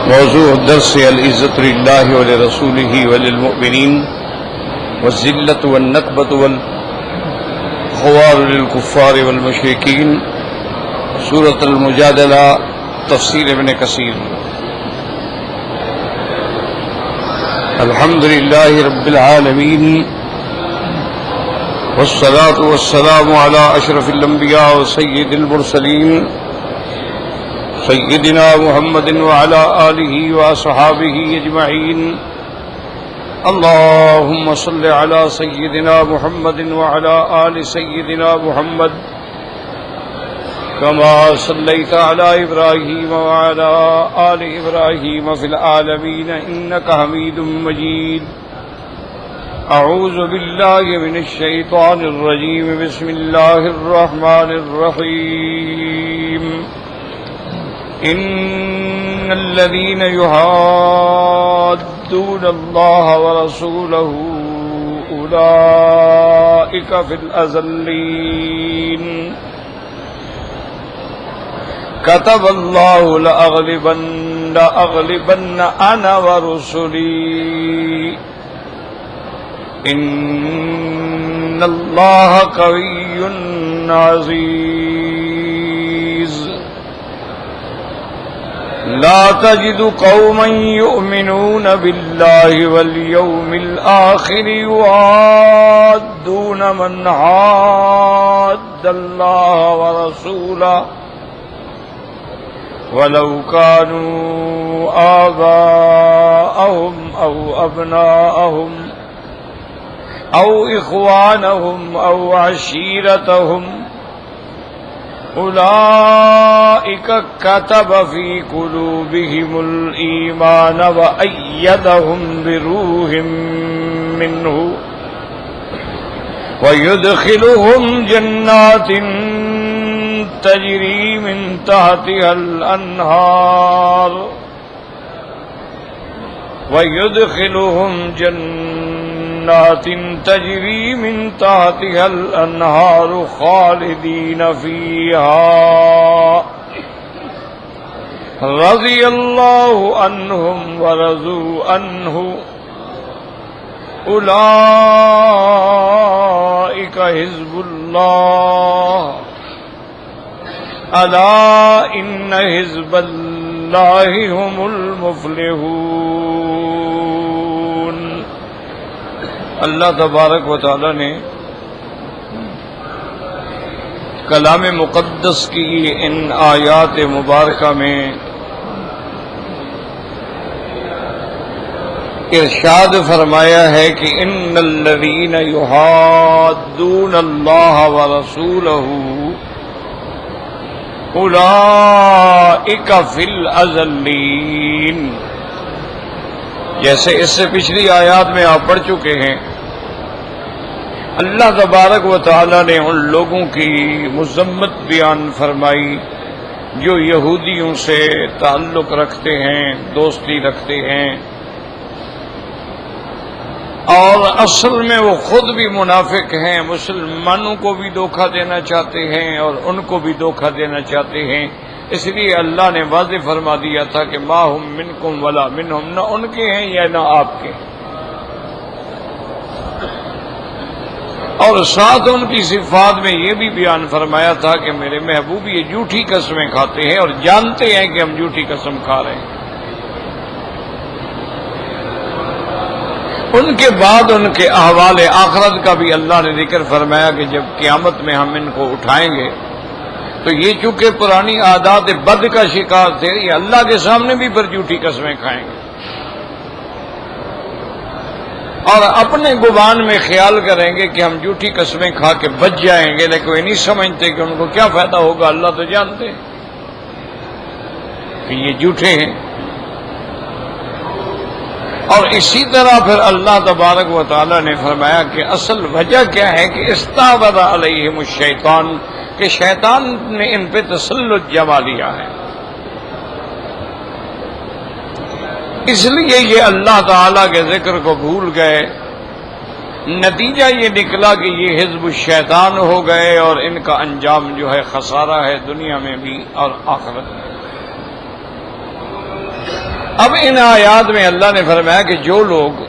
موضوع الدرس العزت للہ ولرسولہ وللمؤمنین والذلۃ والنکبۃ والخوار للکفار والمشرکین، سورۃ المجادلہ، تفسیر ابن کثیر۔ الحمد للہ رب العالمین والصلاة والسلام علی اشرف الانبیاء وسید المرسلین سیدنا محمد وعلى آلہ واصحابہ اجمعین۔ اللہم صل علی سیدنا محمد وعلى آل سیدنا محمد کما صلیت علی ابراہیم وعلى آل ابراہیم فی العالمین انک حمید مجید۔ اعوذ باللہ من الشیطان الرجیم، بسم اللہ الرحمن الرحیم۔ ان الذين يحادون الله ورسوله اولئك في الاذلين، كتب الله لأغلبن انا ورسلي ان الله قوي عزيز۔ لا تجد قوما يؤمنون بالله واليوم الآخر يوادون من حاد الله ورسوله ولو كانوا آباءهم أو أبناءهم أو إخوانهم أو عشيرتهم أولئك كتب في قلوبهم الإيمان وأيدهم بروح منه ويدخلهم جنات تجري من تحتها الأنهار تجري من تحتها الأنهار خالدين فيها رضي الله عنهم ورضوا عنه أولئك حزب الله ألا إن حزب الله هم المفلحون۔ اللہ تبارک و تعالی نے کلام مقدس کی ان آیات مبارکہ میں ارشاد فرمایا ہے کہ ان الذین یحادون اللہ ورسولہ اولئک فی الاذلین۔ جیسے اس سے پچھلی آیات میں آپ پڑھ چکے ہیں، اللہ تبارک و تعالی نے ان لوگوں کی مذمت بیان فرمائی جو یہودیوں سے تعلق رکھتے ہیں، دوستی رکھتے ہیں، اور اصل میں وہ خود بھی منافق ہیں، مسلمانوں کو بھی دھوکہ دینا چاہتے ہیں اور ان کو بھی دھوکہ دینا چاہتے ہیں۔ اس لیے اللہ نے واضح فرما دیا تھا کہ ما ہم منکم ولا منہم، نہ ان کے ہیں یا نہ آپ کے، اور ساتھ ان کی صفات میں یہ بھی بیان فرمایا تھا کہ میرے محبوب یہ جھوٹی قسمیں کھاتے ہیں اور جانتے ہیں کہ ہم جھوٹی قسم کھا رہے ہیں۔ ان کے بعد ان کے احوال آخرت کا بھی اللہ نے ذکر فرمایا کہ جب قیامت میں ہم ان کو اٹھائیں گے تو یہ چونکہ پرانی عادات بد کا شکار تھے، یہ اللہ کے سامنے بھی پھر جھوٹی قسمیں کھائیں گے اور اپنے گمان میں خیال کریں گے کہ ہم جھوٹی قسمیں کھا کے بچ جائیں گے، لیکن وہ نہیں سمجھتے کہ ان کو کیا فائدہ ہوگا، اللہ تو جانتے ہیں کہ یہ جھوٹے ہیں۔ اور اسی طرح پھر اللہ تبارک و تعالی نے فرمایا کہ اصل وجہ کیا ہے کہ استعوذ علیہم الشیطان، کہ شیطان نے ان پہ تسلط جما لیا ہے۔ اس لیے یہ اللہ تعالی کے ذکر کو بھول گئے، نتیجہ یہ نکلا کہ یہ حزب الشیطان ہو گئے اور ان کا انجام جو ہے خسارہ ہے، دنیا میں بھی اور آخرت میں۔ اب ان آیات میں اللہ نے فرمایا کہ جو لوگ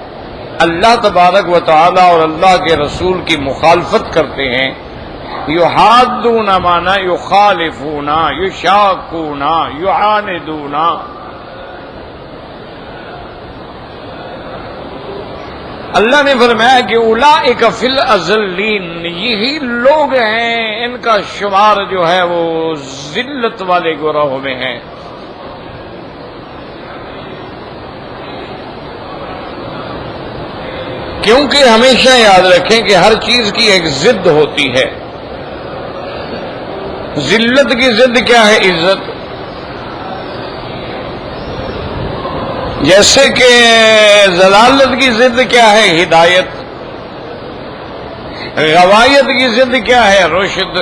اللہ تبارک و تعالی اور اللہ کے رسول کی مخالفت کرتے ہیں، یحادون مانا یخالفون، یشاقون، یعاندون، اللہ نے فرمایا کہ اولئک فی الاذلین، یہی لوگ ہیں، ان کا شمار جو ہے وہ ذلت والے گروہ میں ہے۔ کیونکہ ہمیشہ یاد رکھیں کہ ہر چیز کی ایک ضد ہوتی ہے۔ ذلت کی ضد کیا ہے؟ عزت۔ جیسے کہ ضلالت کی ضد کیا ہے؟ ہدایت۔ غوایت کی ضد کیا ہے؟ رشد۔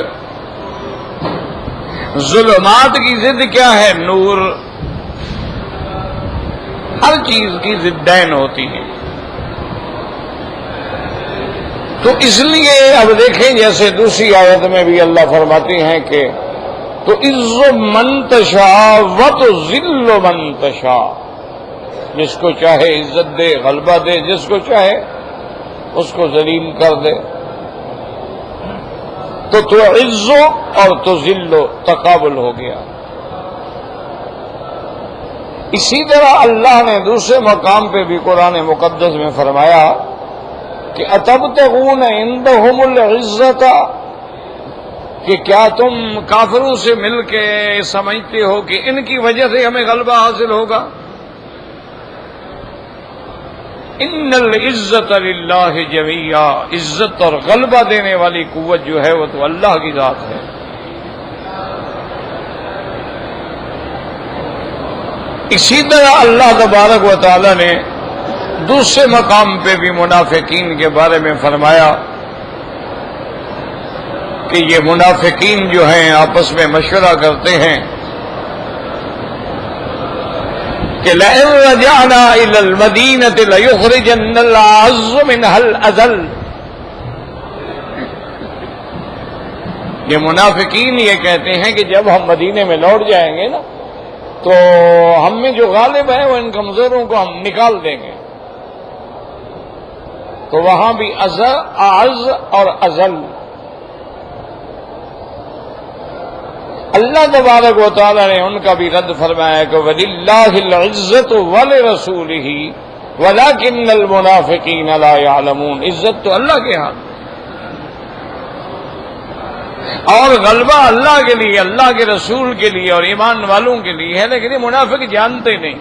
ظلمات کی ضد کیا ہے؟ نور۔ ہر چیز کی ضدین ہوتی ہیں۔ تو اس لیے اب دیکھیں جیسے دوسری آیت میں بھی اللہ فرماتی ہیں کہ تو عز من تشاء وتذل من تشاء، جس کو چاہے عزت دے، غلبہ دے، جس کو چاہے اس کو ذلیل کر دے۔ تو عز اور تذل تقابل ہو گیا۔ اسی طرح اللہ نے دوسرے مقام پہ بھی قرآن مقدس میں فرمایا کہ اتبتغون عندهم العزت، کہ کیا تم کافروں سے مل کے سمجھتے ہو کہ ان کی وجہ سے ہمیں غلبہ حاصل ہوگا؟ ان العزت للہ جمیعا، عزت اور غلبہ دینے والی قوت جو ہے وہ تو اللہ کی ذات ہے۔ اسی طرح اللہ تبارک و تعالی نے دوسرے مقام پہ بھی منافقین کے بارے میں فرمایا کہ یہ منافقین جو ہیں آپس میں مشورہ کرتے ہیں کہ لئن رجعنا الى المدینۃ لیخرجن الأعز منها الأذل۔ یہ منافقین یہ کہتے ہیں کہ جب ہم مدینے میں لوٹ جائیں گے نا تو ہم میں جو غالب ہیں وہ ان کمزوروں کو ہم نکال دیں گے۔ تو وہاں بھی اعز اور اذل۔ اللہ تبارک و تعالی نے ان کا بھی رد فرمایا کہ وَلِلَّهِ الْعِزَّةُ وَلِرَسُولِهِ وَلَكِنَّ الْمُنَافِقِينَ لَا يَعْلَمُونَ، عزت تو اللہ کے ہاتھ اور غلبہ اللہ کے لیے، اللہ کے رسول کے لیے اور ایمان والوں کے لیے ہے، لیکن یہ منافق جانتے نہیں۔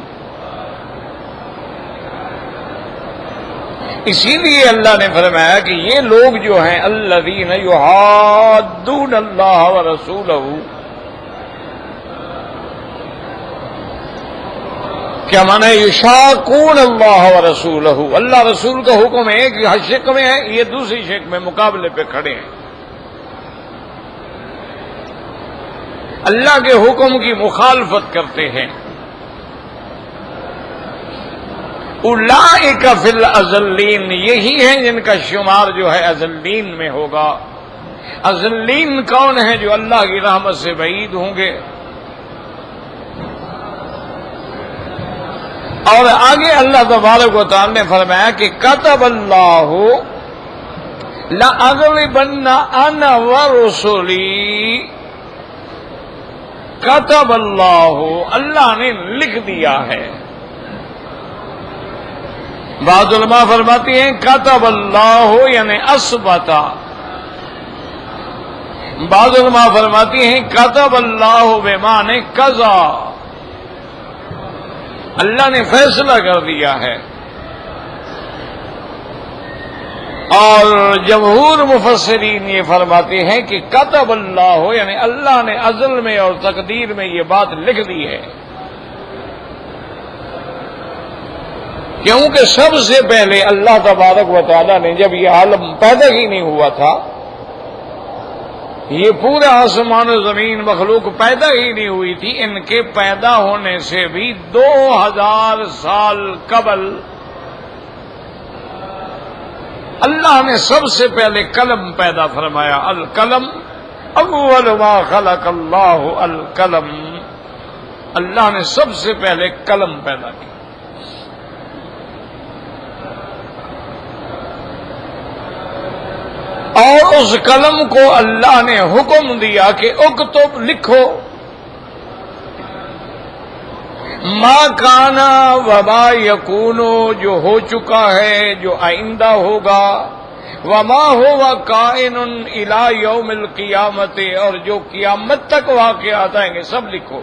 اسی لیے اللہ نے فرمایا کہ یہ لوگ جو ہیں الذین یحادون اللہ ورسولہ، کیا معنی ہے؟ یشاقون اللہ ورسولہ، اللہ رسول کا حکم ہے کہ ہر شک میں ہے، یہ دوسری شک میں مقابلے پہ کھڑے ہیں، اللہ کے حکم کی مخالفت کرتے ہیں۔ اولئک فی الاذلین، یہی ہیں جن کا شمار جو ہے اذلین میں ہوگا۔ اذلین کون ہیں؟ جو اللہ کی رحمت سے بعید ہوں گے۔ اور آگے اللہ تبارک و تعالی نے فرمایا کہ کتب اللہ لأغلبن انا ورسلی، کتب اللہ، اللہ نے لکھ دیا ہے۔ بعض علماء فرماتی ہیں کتب اللہ یعنی اثبتا، بعض علماء فرماتی ہیں کتب اللہ بمعنی قضا، اللہ نے فیصلہ کر دیا ہے۔ اور جمہور مفسرین یہ فرماتے ہیں کہ کتب اللہ یعنی اللہ نے ازل میں اور تقدیر میں یہ بات لکھ دی ہے، کیونکہ سب سے پہلے اللہ تبارک و تعالی نے جب یہ عالم پیدا ہی نہیں ہوا تھا، یہ پورا آسمان و زمین مخلوق پیدا ہی نہیں ہوئی تھی، ان کے پیدا ہونے سے بھی 2000 سال قبل اللہ نے سب سے پہلے قلم پیدا فرمایا۔ القلم اول ما خلق اللہ القلم، اللہ نے سب سے پہلے قلم پیدا کیا۔ اور اس قلم کو اللہ نے حکم دیا کہ اکتب، لکھو، ما کانا وما یکونو، جو ہو چکا ہے، جو آئندہ ہوگا، وما ہوا کائن الی یوم القیامت، اور جو قیامت تک واقعات آئیں گے سب لکھو۔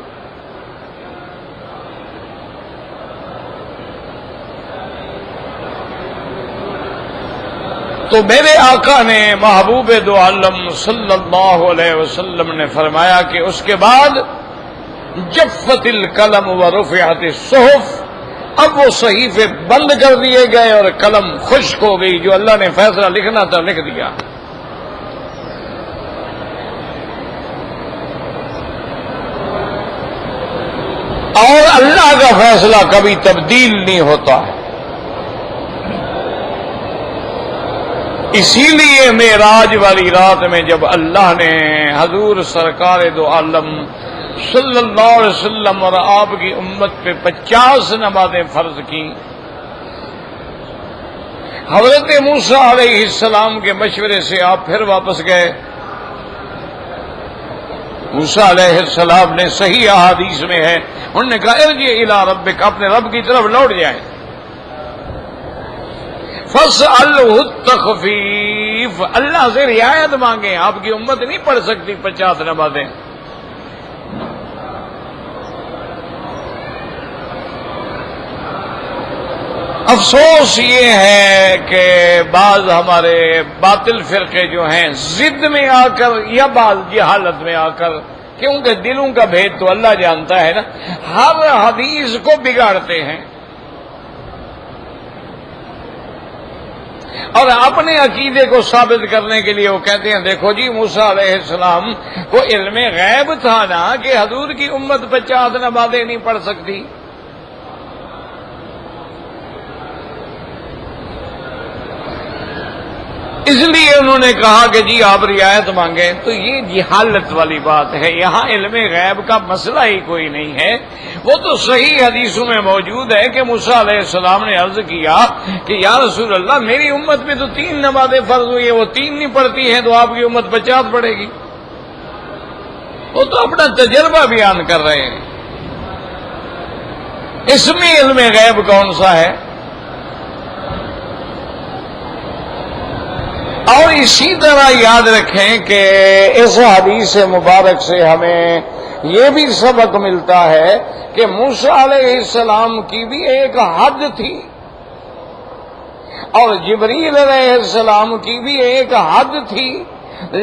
تو میرے آقا نے محبوب دو عالم صلی اللہ علیہ وسلم نے فرمایا کہ اس کے بعد جفت القلم ورفعت الصحف، اب وہ صحیفے بند کر دیے گئے اور قلم خشک ہو گئی، جو اللہ نے فیصلہ لکھنا تھا لکھ دیا۔ اور اللہ کا فیصلہ کبھی تبدیل نہیں ہوتا ہے۔ اسی لیے معراج والی رات میں جب اللہ نے حضور سرکار دو عالم صلی اللہ علیہ وسلم اور آپ کی امت پہ 50 نمازیں فرض کی، حضرت موسیٰ علیہ السلام کے مشورے سے آپ پھر واپس گئے۔ موسیٰ علیہ السلام نے صحیح احادیث میں ہے، انہوں نے کہا ارجع الی ربک، اپنے رب کی طرف لوٹ جائیں، فاسألہ التخفیف، اللہ سے رعایت مانگیں، آپ کی امت نہیں پڑھ سکتی 50 نمازیں۔ افسوس یہ ہے کہ بعض ہمارے باطل فرقے جو ہیں ضد میں آ کر یا بعض جہالت میں آ کر، کیونکہ دلوں کا بھید تو اللہ جانتا ہے نا، ہر حدیث کو بگاڑتے ہیں اور اپنے عقیدے کو ثابت کرنے کے لیے وہ کہتے ہیں دیکھو جی موسیٰ علیہ السلام کو علم غیب تھا نا کہ حضور کی امت 50 نمازیں نہیں پڑھ سکتی۔ اس لیے انہوں نے کہا کہ جی آپ رعایت مانگیں، تو یہ جہالت والی بات ہے، یہاں علم غیب کا مسئلہ ہی کوئی نہیں ہے۔ وہ تو صحیح حدیثوں میں موجود ہے کہ موسیٰ علیہ السلام نے عرض کیا کہ یا رسول اللہ میری امت میں تو 3 نمازیں فرض ہوئی ہیں، وہ 3 نہیں پڑھتی ہیں تو آپ کی امت 50 پڑھے گی۔ وہ تو اپنا تجربہ بیان کر رہے ہیں، اس میں علم غیب کون سا ہے؟ اور اسی طرح یاد رکھیں کہ اس حدیث مبارک سے ہمیں یہ بھی سبق ملتا ہے کہ موسیٰ علیہ السلام کی بھی ایک حد تھی اور جبریل علیہ السلام کی بھی ایک حد تھی،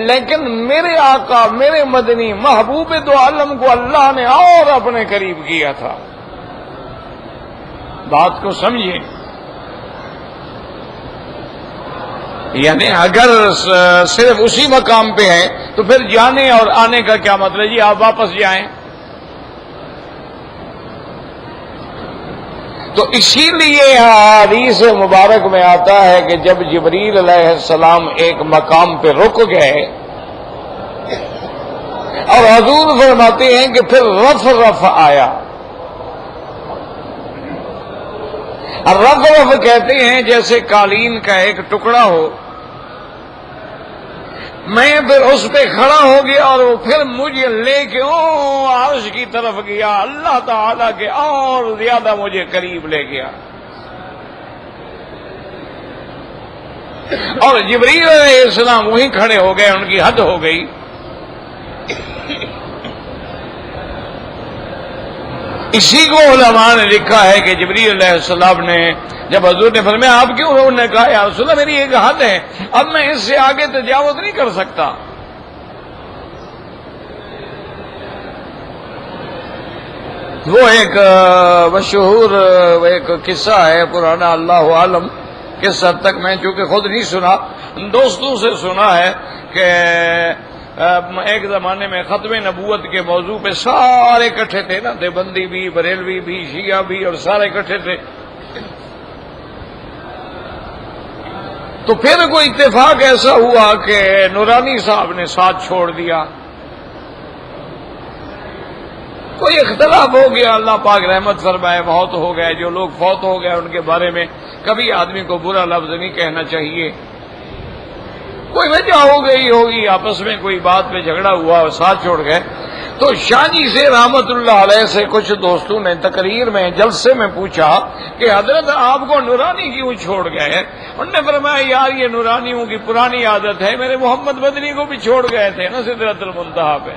لیکن میرے آقا میرے مدنی محبوب دو عالم کو اللہ نے اور اپنے قریب کیا تھا۔ بات کو سمجھیں، یعنی اگر صرف اسی مقام پہ ہیں تو پھر جانے اور آنے کا کیا مطلب جی آپ واپس جائیں؟ تو اسی لیے حدیث مبارک میں آتا ہے کہ جب جبریل علیہ السلام ایک مقام پہ رک گئے اور حضور فرماتے ہیں کہ پھر رف آیا۔ رف کہتے ہیں جیسے قالین کا ایک ٹکڑا ہو، میں پھر اس پہ کھڑا ہو گیا اور وہ پھر مجھے لے کے عرش کی طرف گیا، اللہ تعالیٰ کے اور زیادہ مجھے قریب لے گیا۔ اور جبریل علیہ السلام وہیں کھڑے ہو گئے، ان کی حد ہو گئی۔ اسی کو علماء نے لکھا ہے کہ جبریل علیہ السلام نے جب حضور نے فرمایا آپ کیوں؟ انہوں نے کہا یا رسول اللہ میری ایک حد ہے، اب میں اس سے آگے تجاوز نہیں کر سکتا۔ وہ ایک مشہور ایک قصہ ہے پرانا، اللہ عالم کس حد تک میں چونکہ خود نہیں سنا، دوستوں سے سنا ہے کہ ایک زمانے میں ختم نبوت کے موضوع پہ سارے اکٹھے تھے نا، دیوبندی بھی، بریلوی بھی، شیعہ بھی، اور سارے اکٹھے تھے۔ تو پھر کوئی اتفاق ایسا ہوا کہ نورانی صاحب نے ساتھ چھوڑ دیا، کوئی اختلاف ہو گیا، اللہ پاک رحمت فرمائے، فوت ہو گئے۔ جو لوگ فوت ہو گئے ان کے بارے میں کبھی آدمی کو برا لفظ نہیں کہنا چاہیے، کوئی وجہ ہو گئی ہوگی، آپس میں کوئی بات پہ جھگڑا ہوا اور ساتھ چھوڑ گئے۔ تو شاہ جی سے رحمت اللہ علیہ سے کچھ دوستوں نے تقریر میں جلسے میں پوچھا کہ حضرت آپ کو نورانی کیوں چھوڑ گئے؟ انہوں نے فرمایا یار یہ نورانیوں کی پرانی عادت ہے، میرے محمد مدنی کو بھی چھوڑ گئے تھے نا سدرۃ المنتہا پہ۔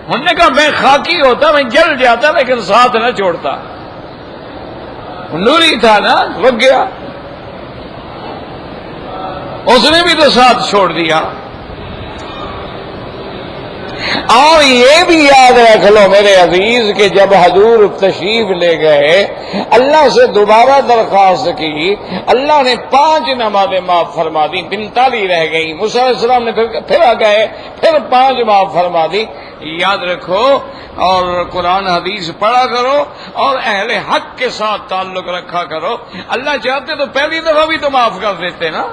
انہوں نے کہا میں خاکی ہوتا، میں جل جاتا لیکن ساتھ نہ چھوڑتا، نوری تھا نا، رک گیا، اس نے بھی تو ساتھ چھوڑ دیا۔ اور یہ بھی یاد رکھ لو میرے عزیز کہ جب حضور تشریف لے گئے، اللہ سے دوبارہ درخواست کی، اللہ نے 5 نمازیں معاف فرما دی، 45 رہ گئی، موسیٰ علیہ السلام نے پھر آ گئے، پھر 5 معاف فرما دی۔ یاد رکھو اور قرآن حدیث پڑھا کرو اور اہل حق کے ساتھ تعلق رکھا کرو، اللہ چاہتے تو پہلی دفعہ بھی تو معاف کر دیتے نا۔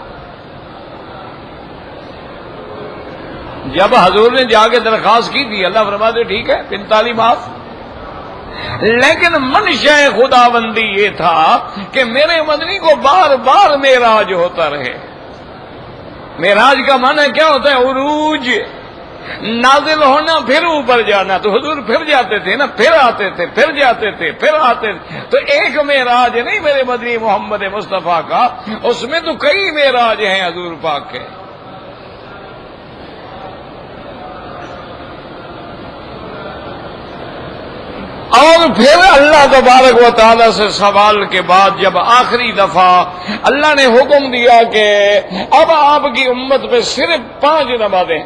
جب حضور نے جا کے درخواست کی تھی اللہ فرماتے ٹھیک ہے 45 معاف، لیکن منشا خدا بندی یہ تھا کہ میرے مدنی کو بار بار معراج ہوتا رہے۔ معراج کا معنی کیا ہوتا ہے؟ عروج، نازل ہونا پھر اوپر جانا، تو حضور پھر جاتے تھے نا، پھر آتے تھے، پھر جاتے تھے، پھر آتے تھے، تو ایک معراج نہیں میرے مدنی محمد مصطفیٰ کا، اس میں تو کئی معراج ہیں حضور پاک کے۔ اور پھر اللہ تبارک و تعالی سے سوال کے بعد جب آخری دفعہ اللہ نے حکم دیا کہ اب آپ کی امت پہ صرف 5 نمازیں،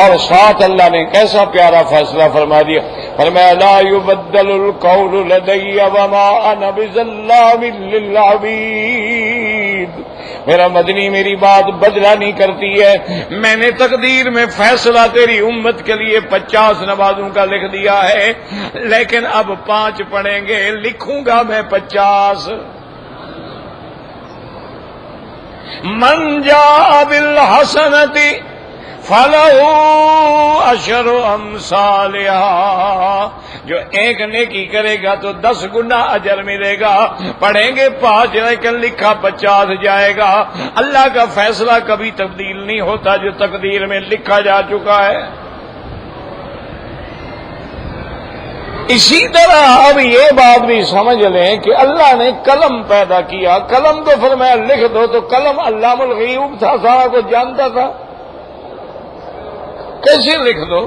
اور ساتھ اللہ نے کیسا پیارا فیصلہ فرما دیا، فرمایا لا يبدل القول لدي وما انا بظلام للعبید، میرا مدنی میری بات بدلا نہیں کرتی ہے، میں نے تقدیر میں فیصلہ تیری امت کے لیے 50 نمازوں کا لکھ دیا ہے، لیکن اب 5 پڑھیں گے، لکھوں گا میں 50۔ من جاء بالحسنۃ فَلَهُ عَشْرُ أَمْثَالِهَا، جو ایک نیکی کرے گا تو 10 گنا اجر ملے گا، پڑھیں گے 5 لیکن لکھا 50 جائے گا۔ اللہ کا فیصلہ کبھی تبدیل نہیں ہوتا جو تقدیر میں لکھا جا چکا ہے۔ اسی طرح اب یہ بات بھی سمجھ لیں کہ اللہ نے قلم پیدا کیا، قلم تو فرمایا لکھ دو، تو قلم علام الغیوب تھا، سارا کچھ جانتا تھا، کیسے لکھ دو؟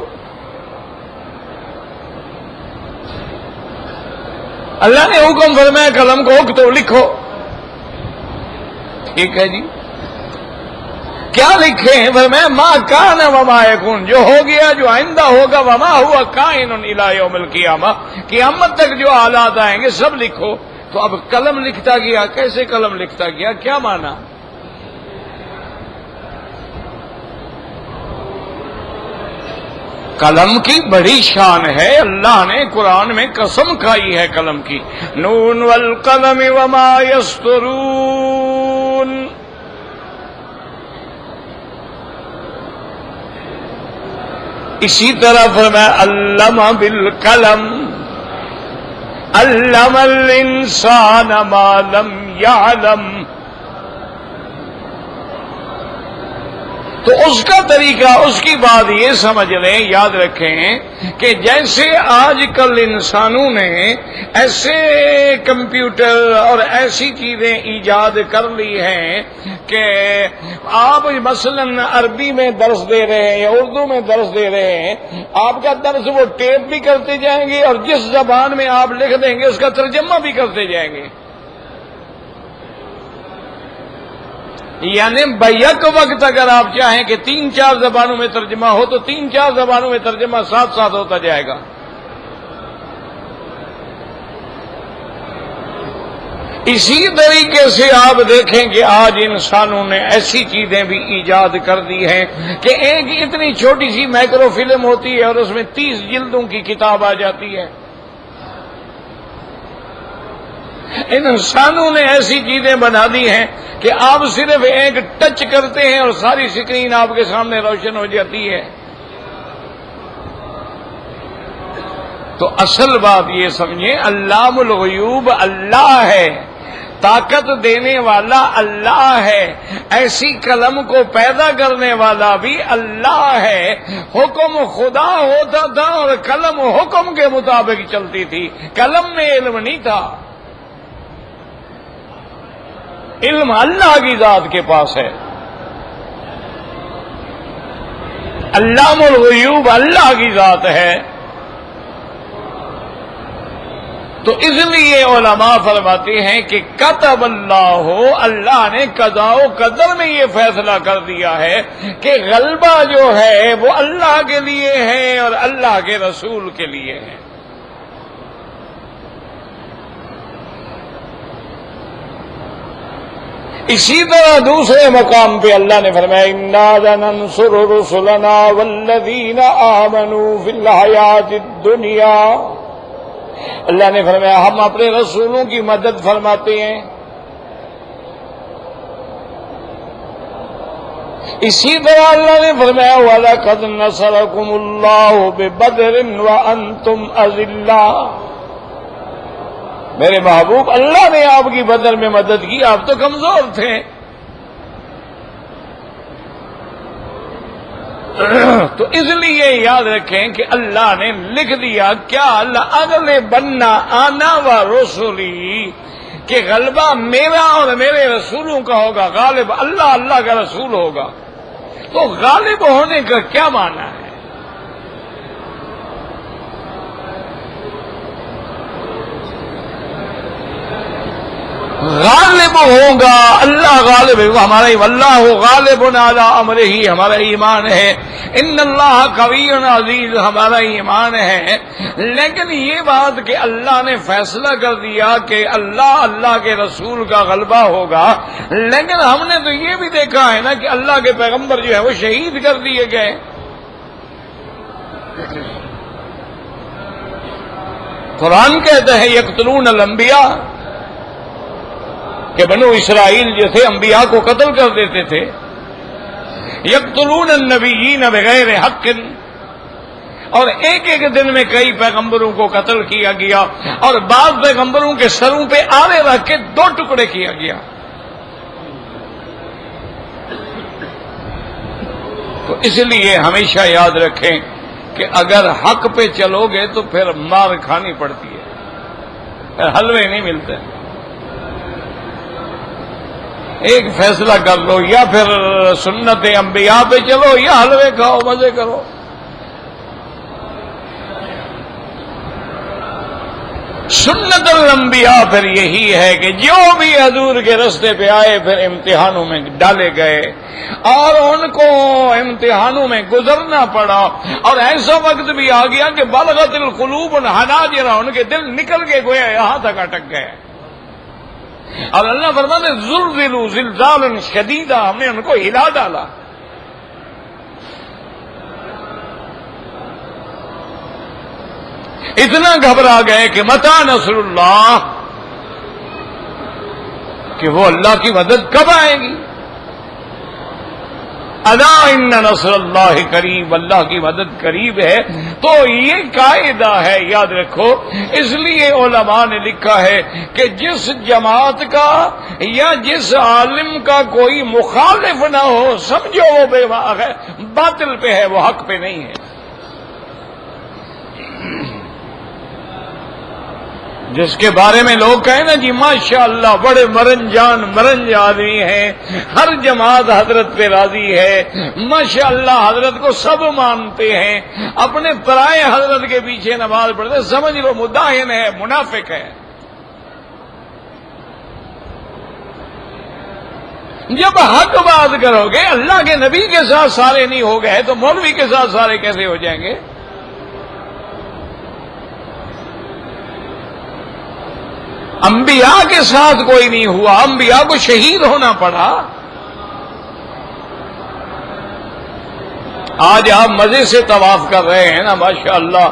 اللہ نے حکم فرمایا قلم کو اکتب، لکھو۔ ٹھیک ہے جی، کیا لکھیں؟ فرمایا ما کان وما یکون، جو ہو گیا، جو آئندہ ہوگا، وما ہوا کائن الی یوم القیامہ، قیامت تک جو حالات آئیں گے سب لکھو۔ تو اب قلم لکھتا گیا، کیسے قلم لکھتا گیا، کیا معنی؟ قلم کی بڑی شان ہے، اللہ نے قرآن میں قسم کھائی ہے قلم کی، نون والقلم وما یسطرون۔ اسی طرح فرمایا علم بالقلم علم الانسان ما لم يعلم، تو اس کا طریقہ، اس کی بات یہ سمجھ لیں، یاد رکھیں کہ جیسے آج کل انسانوں نے ایسے کمپیوٹر اور ایسی چیزیں ایجاد کر لی ہیں کہ آپ مثلا عربی میں درس دے رہے ہیں یا اردو میں درس دے رہے ہیں، آپ کا درس وہ ٹیپ بھی کرتے جائیں گے اور جس زبان میں آپ لکھ دیں گے اس کا ترجمہ بھی کرتے جائیں گے، یعنی بیک وقت اگر آپ چاہیں کہ 3-4 زبانوں میں ترجمہ ہو تو 3-4 زبانوں میں ترجمہ ساتھ ساتھ ہوتا جائے گا۔ اسی طریقے سے آپ دیکھیں کہ آج انسانوں نے ایسی چیزیں بھی ایجاد کر دی ہیں کہ ایک اتنی چھوٹی سی مائکرو فلم ہوتی ہے اور اس میں 30 جلدوں کی کتاب آ جاتی ہے۔ انسانوں نے ایسی چیزیں بنا دی ہیں کہ آپ صرف ایک ٹچ کرتے ہیں اور ساری سکرین آپ کے سامنے روشن ہو جاتی ہے۔ تو اصل بات یہ سمجھیں، علام الغیوب اللہ ہے، طاقت دینے والا اللہ ہے، ایسی قلم کو پیدا کرنے والا بھی اللہ ہے۔ حکم خدا ہوتا تھا اور قلم حکم کے مطابق چلتی تھی، قلم میں علم نہیں تھا، علم اللہ کی ذات کے پاس ہے۔ علام الغیوب اللہ کی ذات ہے۔ تو اس لیے علماء فرماتے ہیں کہ کتب اللہ، اللہ نے قضاء و قدر میں یہ فیصلہ کر دیا ہے کہ غلبہ جو ہے وہ اللہ کے لیے ہے اور اللہ کے رسول کے لیے ہے۔ اسی طرح دوسرے مقام پہ اللہ نے فرمایا انا لننصر رسلنا والذین آمنوا فی الحیات الدنیا، اللہ نے فرمایا ہم اپنے رسولوں کی مدد فرماتے ہیں۔ اسی طرح اللہ نے فرمایا وَلَقَدْ نَصَرَكُمُ اللَّهُ بِبَدْرٍ وَأَنْتُمْ أَذِلَّةٌ، میرے محبوب اللہ نے آپ کی بدر میں مدد کی، آپ تو کمزور تھے۔ تو اس لیے یاد رکھیں کہ اللہ نے لکھ دیا کیا اگلے بننا آنا و رسولی، کہ غلبہ میرا اور میرے رسولوں کا ہوگا، غالب اللہ، اللہ کا رسول ہوگا۔ تو غالب ہونے کا کیا معنی ہے؟ غالب ہوگا اللہ، غالب ہمارا اللہ غالب علی امرہ، ہمارا ایمان ہے۔ ان اللہ قوی عزیز، ہمارا ایمان ہے۔ لیکن یہ بات کہ اللہ نے فیصلہ کر دیا کہ اللہ کے رسول کا غلبہ ہوگا، لیکن ہم نے تو یہ بھی دیکھا ہے نا کہ اللہ کے پیغمبر جو ہے وہ شہید کر دیے گئے۔ قرآن کہتا ہے یقتلون الانبیاء، کہ بنو اسرائیل جو تھے انبیاء کو قتل کر دیتے تھے۔ یقتلون النبیین بغیر حق، اور ایک ایک دن میں کئی پیغمبروں کو قتل کیا گیا، اور بعض پیغمبروں کے سروں پہ آلے رکھ کے 2 ٹکڑے کیا گیا۔ تو اس لیے ہمیشہ یاد رکھیں کہ اگر حق پہ چلو گے تو پھر مار کھانی پڑتی ہے، پھر حلوے نہیں ملتے۔ ایک فیصلہ کر لو، یا پھر سنت انبیاء پہ چلو یا حلوے کھاؤ، مزے کرو۔ سنت الانبیاء پھر یہی ہے کہ جو بھی حضور کے رستے پہ آئے پھر امتحانوں میں ڈالے گئے اور ان کو امتحانوں میں گزرنا پڑا، اور ایسا وقت بھی آ گیا کہ بلغت القلوب الحناجر، ان کے دل نکل کے گویا یہاں تک اٹک گئے۔ اور اللہ فرماتے زلزلوا زلزالا شدیدا، ہم نے ان کو ہلا ڈالا۔ اتنا گھبرا گئے کہ متی نصر اللہ، کہ وہ اللہ کی مدد کب آئے گی۔ الا ان نصر اللہ قریب، اللہ کی مدد قریب ہے۔ تو یہ قاعدہ ہے، یاد رکھو۔ اس لیے علماء نے لکھا ہے کہ جس جماعت کا یا جس عالم کا کوئی مخالف نہ ہو، سمجھو وہ بے باک ہے، باطل پہ ہے، وہ حق پہ نہیں ہے۔ جس کے بارے میں لوگ کہیں نا جی ماشاءاللہ بڑے مرنج آدمی ہیں، ہر جماعت حضرت پہ راضی ہے، ماشاءاللہ حضرت کو سب مانتے ہیں، اپنے پرائے حضرت کے پیچھے نماز پڑھتے، سمجھ لو مداہن ہے، منافق ہے۔ جب حق بات کرو گے، اللہ کے نبی کے ساتھ سارے نہیں ہو گئے تو مولوی کے ساتھ سارے کیسے ہو جائیں گے؟ انبیاء کے ساتھ کوئی نہیں ہوا، انبیاء کو شہید ہونا پڑا۔ آج آپ مزے سے طواف کر رہے ہیں نا، ماشاءاللہ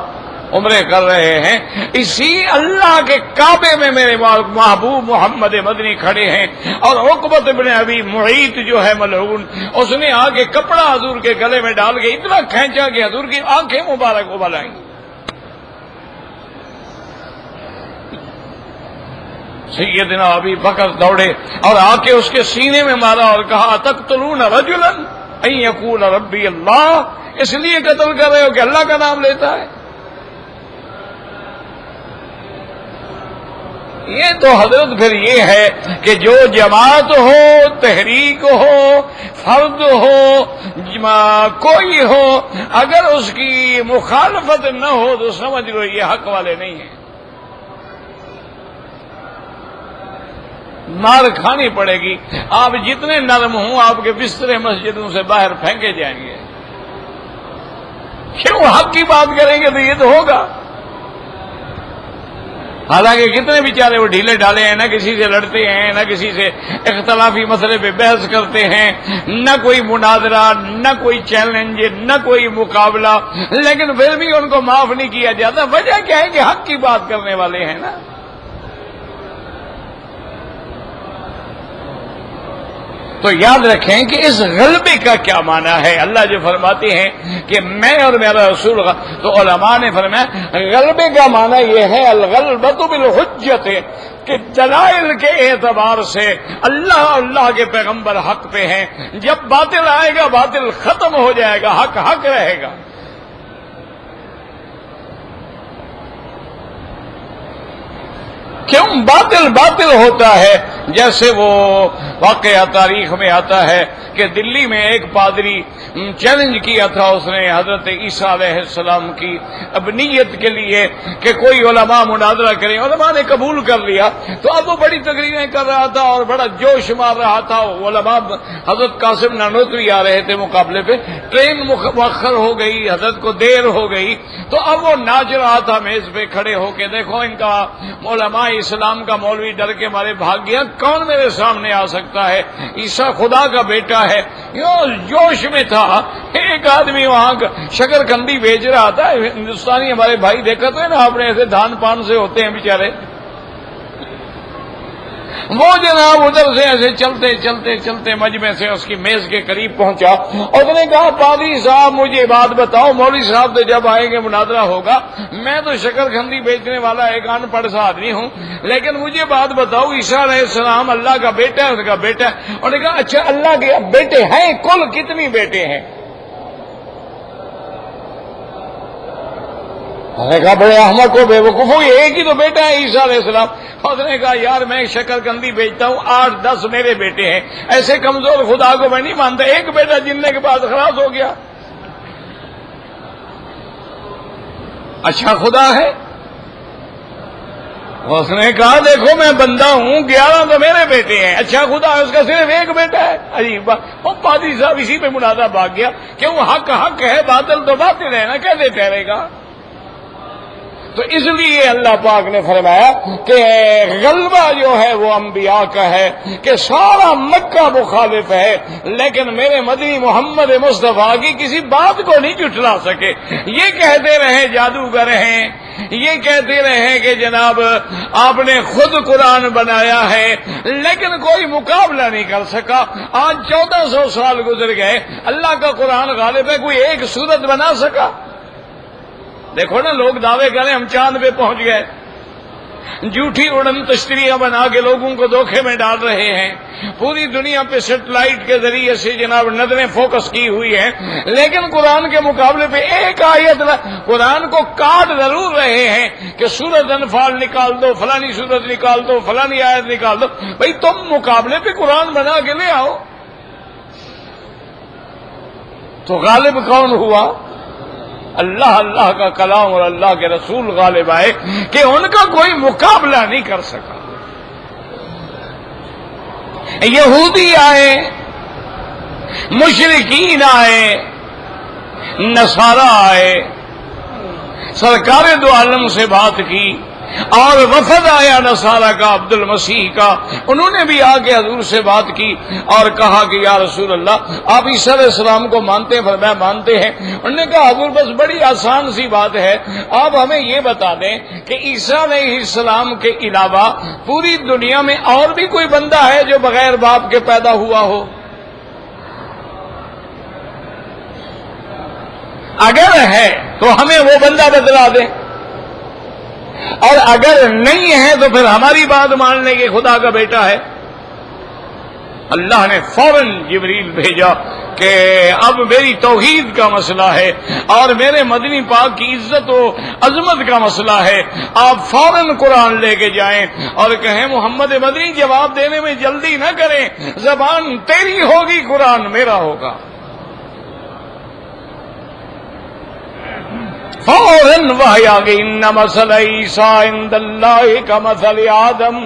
عمرے کر رہے ہیں، اسی اللہ کے کعبے میں میرے محبوب محمد مدنی کھڑے ہیں، اور عقبۃ بن ابی معیط جو ہے ملعون، اس نے آ کے کپڑا حضور کے گلے میں ڈال کے اتنا کھینچا کہ حضور کی آنکھیں مبارک ابل آئیں۔ سیدنا ابی بکر دوڑے اور آ کے اس کے سینے میں مارا اور کہا تقتلون رجلا ان یقول ربی اللہ، اس لیے قتل کر رہے ہو کہ اللہ کا نام لیتا ہے؟ یہ تو حضرت پھر یہ ہے کہ جو جماعت ہو، تحریک ہو، فرد ہو، کوئی ہو، اگر اس کی مخالفت نہ ہو تو سمجھ لو یہ حق والے نہیں ہیں، مار کھانی پڑے گی۔ آپ جتنے نرم ہوں آپ کے بسترے مسجدوں سے باہر پھینکے جائیں گے۔ کیوں حق کی بات کریں گے تو یہ تو ہوگا۔ حالانکہ کتنے بیچارے وہ ڈھیلے ڈالے ہیں، نہ کسی سے لڑتے ہیں، نہ کسی سے اختلافی مسئلے پہ بحث کرتے ہیں، نہ کوئی مناظرہ، نہ کوئی چیلنج، نہ کوئی مقابلہ، لیکن پھر بھی ان کو معاف نہیں کیا جاتا۔ وجہ کیا ہے کہ حق کی بات کرنے والے ہیں نا۔ تو یاد رکھیں کہ اس غلبے کا کیا معنی ہے۔ اللہ جو فرماتے ہیں کہ میں اور میرا رسول، تو علماء نے فرمایا غلبے کا معنی یہ ہے الغلبۃ بالحجت، کہ دلائل کے اعتبار سے اللہ کے پیغمبر حق پہ ہیں۔ جب باطل آئے گا باطل ختم ہو جائے گا، حق حق رہے گا۔ کیوں باطل باطل ہوتا ہے؟ جیسے وہ واقعہ تاریخ میں آتا ہے کہ دلی میں ایک پادری چیلنج کیا تھا اس نے حضرت عیسیٰ علیہ السلام کی ابنیت کے لیے کہ کوئی علماء مناظرہ کریں، علماء نے قبول کر لیا۔ تو اب وہ بڑی تقریریں کر رہا تھا اور بڑا جوش مار رہا تھا۔ علماء حضرت قاسم نانوتوی آ رہے تھے مقابلے پہ، ٹرین مؤخر ہو گئی، حضرت کو دیر ہو گئی، تو اب وہ ناچ رہا تھا میز پہ کھڑے ہو کے، دیکھو ان کا علماء اسلام کا مولوی ڈر کے مارے بھاگ گیا، کون میرے سامنے آ سکتا ہے، عیسیٰ خدا کا بیٹا ہے۔ جوش میں تھا۔ ایک آدمی وہاں شکر کندی بیچ رہا تھا، ہندوستانی ہمارے بھائی دیکھا تو ہے نا، اپنے ایسے دھان پان سے ہوتے ہیں بیچارے، وہ جناب ادھر سے ایسے چلتے چلتے چلتے مجمع سے اس کی میز کے قریب پہنچا۔ اس نے کہا پادری صاحب مجھے بات بتاؤ، مولوی صاحب تو جب آئیں گے مناظرہ ہوگا، میں تو شکر کندی بیچنے والا ایک ان پڑھ سا آدمی ہوں، لیکن مجھے بات بتاؤ عیسیٰ علیہ السلام اللہ کا بیٹا ہے؟ اس کا بیٹا ہے۔ اور نے کہا اچھا اللہ کے بیٹے ہیں، کل کتنی بیٹے ہیں؟ اس نے کہا بڑے احمق کو بے وقوف ہو، ایک ہی تو بیٹا ہے عیسیٰ علیہ السلام۔ اس نے کہا یار میں شکر کندی بیچتا ہوں، 8-10 میرے بیٹے ہیں، ایسے کمزور خدا کو میں نہیں مانتا، ایک بیٹا جننے کے بعد خلاص ہو گیا۔ اچھا خدا ہے؟ اس نے کہا دیکھو میں بندہ ہوں، 11 تو میرے بیٹے ہیں، اچھا خدا ہے اس کا صرف ایک بیٹا ہے؟ عجیب بات۔ وہ پادری صاحب اسی پہ مناظرہ بھاگ گیا، کیوں حق حق ہے، باطل تو باطل ہے نا، کیسے ٹھہرے گا؟ تو اس لیے اللہ پاک نے فرمایا کہ غلبہ جو ہے وہ انبیاء کا ہے، کہ سارا مکہ مخالف ہے لیکن میرے مدنی محمد مصطفیٰ کی کسی بات کو نہیں جھٹلا سکے۔ یہ کہتے رہے جادوگر ہیں، یہ کہتے رہے کہ جناب آپ نے خود قرآن بنایا ہے، لیکن کوئی مقابلہ نہیں کر سکا۔ آج 1400 سال گزر گئے، اللہ کا قرآن غالب ہے، کوئی ایک سورت بنا سکا؟ دیکھو نا لوگ دعوے کریں ہم چاند پہ پہنچ گئے، جھوٹی اڑن تشتریاں بنا کے لوگوں کو دھوکے میں ڈال رہے ہیں، پوری دنیا پہ سیٹلائٹ کے ذریعے سے جناب نظریں فوکس کی ہوئی ہیں، لیکن قرآن کے مقابلے پہ ایک آیت قرآن کو کاٹ ضرور رہے ہیں کہ سورۃ انفال نکال دو، فلانی سورت نکال دو، فلانی آیت نکال دو۔ بھئی تم مقابلے پہ قرآن بنا کے لے آؤ۔ تو غالب کون ہوا؟ اللہ کا کلام اور اللہ کے رسول غالب آئے کہ ان کا کوئی مقابلہ نہیں کر سکا۔ یہودی آئے، مشرکین آئے، نصارہ آئے، سرکار دو عالم سے بات کی، اور وفد آیا نصارہ کا، عبد المسیح کا، انہوں نے بھی آ کے حضور سے بات کی اور کہا کہ یا رسول اللہ آپ عیسیٰ علیہ السلام کو مانتے ہیں؟ فرمایا مانتے ہیں۔ انہوں نے کہا حضور بس بڑی آسان سی بات ہے، آپ ہمیں یہ بتا دیں کہ عیسیٰ علیہ السلام کے علاوہ پوری دنیا میں اور بھی کوئی بندہ ہے جو بغیر باپ کے پیدا ہوا ہو؟ اگر ہے تو ہمیں وہ بندہ بتلا دیں۔ اور اگر نہیں ہے تو پھر ہماری بات مان لیں کہ خدا کا بیٹا ہے. اللہ نے فوراً جبریل بھیجا کہ اب میری توحید کا مسئلہ ہے اور میرے مدنی پاک کی عزت و عظمت کا مسئلہ ہے. آپ فوراً قرآن لے کے جائیں اور کہیں محمد مدنی جواب دینے میں جلدی نہ کریں، زبان تیری ہوگی، قرآن میرا ہوگا. فوراً وحی آ گئی، ان مثل عیسیٰ عند اللہ کمثل آدم.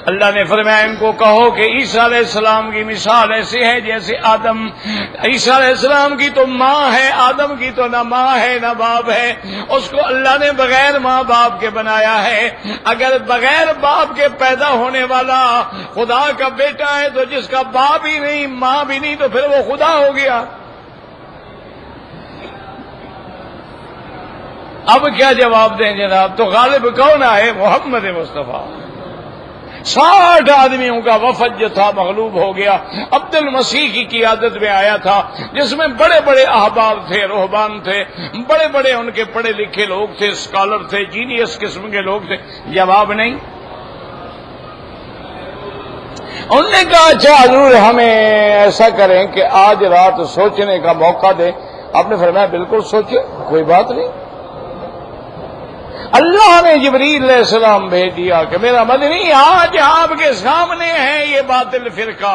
اللہ نے فرمایا ان کو کہو کہ عیسیٰ علیہ السلام کی مثال ایسی ہے جیسے آدم. عیسیٰ علیہ السلام کی تو ماں ہے، آدم کی تو نہ ماں ہے نہ باپ ہے. اس کو اللہ نے بغیر ماں باپ کے بنایا ہے. اگر بغیر باپ کے پیدا ہونے والا خدا کا بیٹا ہے تو جس کا باپ ہی نہیں ماں بھی نہیں تو پھر وہ خدا ہو گیا. اب کیا جواب دیں جناب؟ تو غالب کون آئے؟ محمد مصطفیٰ. 60 آدمیوں کا وفد جو تھا مغلوب ہو گیا. عبد المسیح کی قیادت میں آیا تھا جس میں بڑے بڑے احباب تھے، رہبان تھے، بڑے بڑے ان کے پڑھے لکھے لوگ تھے، اسکالر تھے، جینیس قسم کے لوگ تھے. جواب نہیں. انہوں نے کہا اچھا حضور ہمیں ایسا کریں کہ آج رات سوچنے کا موقع دیں. آپ نے فرمایا بالکل سوچے، کوئی بات نہیں. اللہ نے جبریل علیہ السلام بھیج دیا کہ میرا مدنی آج آپ کے سامنے ہے یہ باطل فرقہ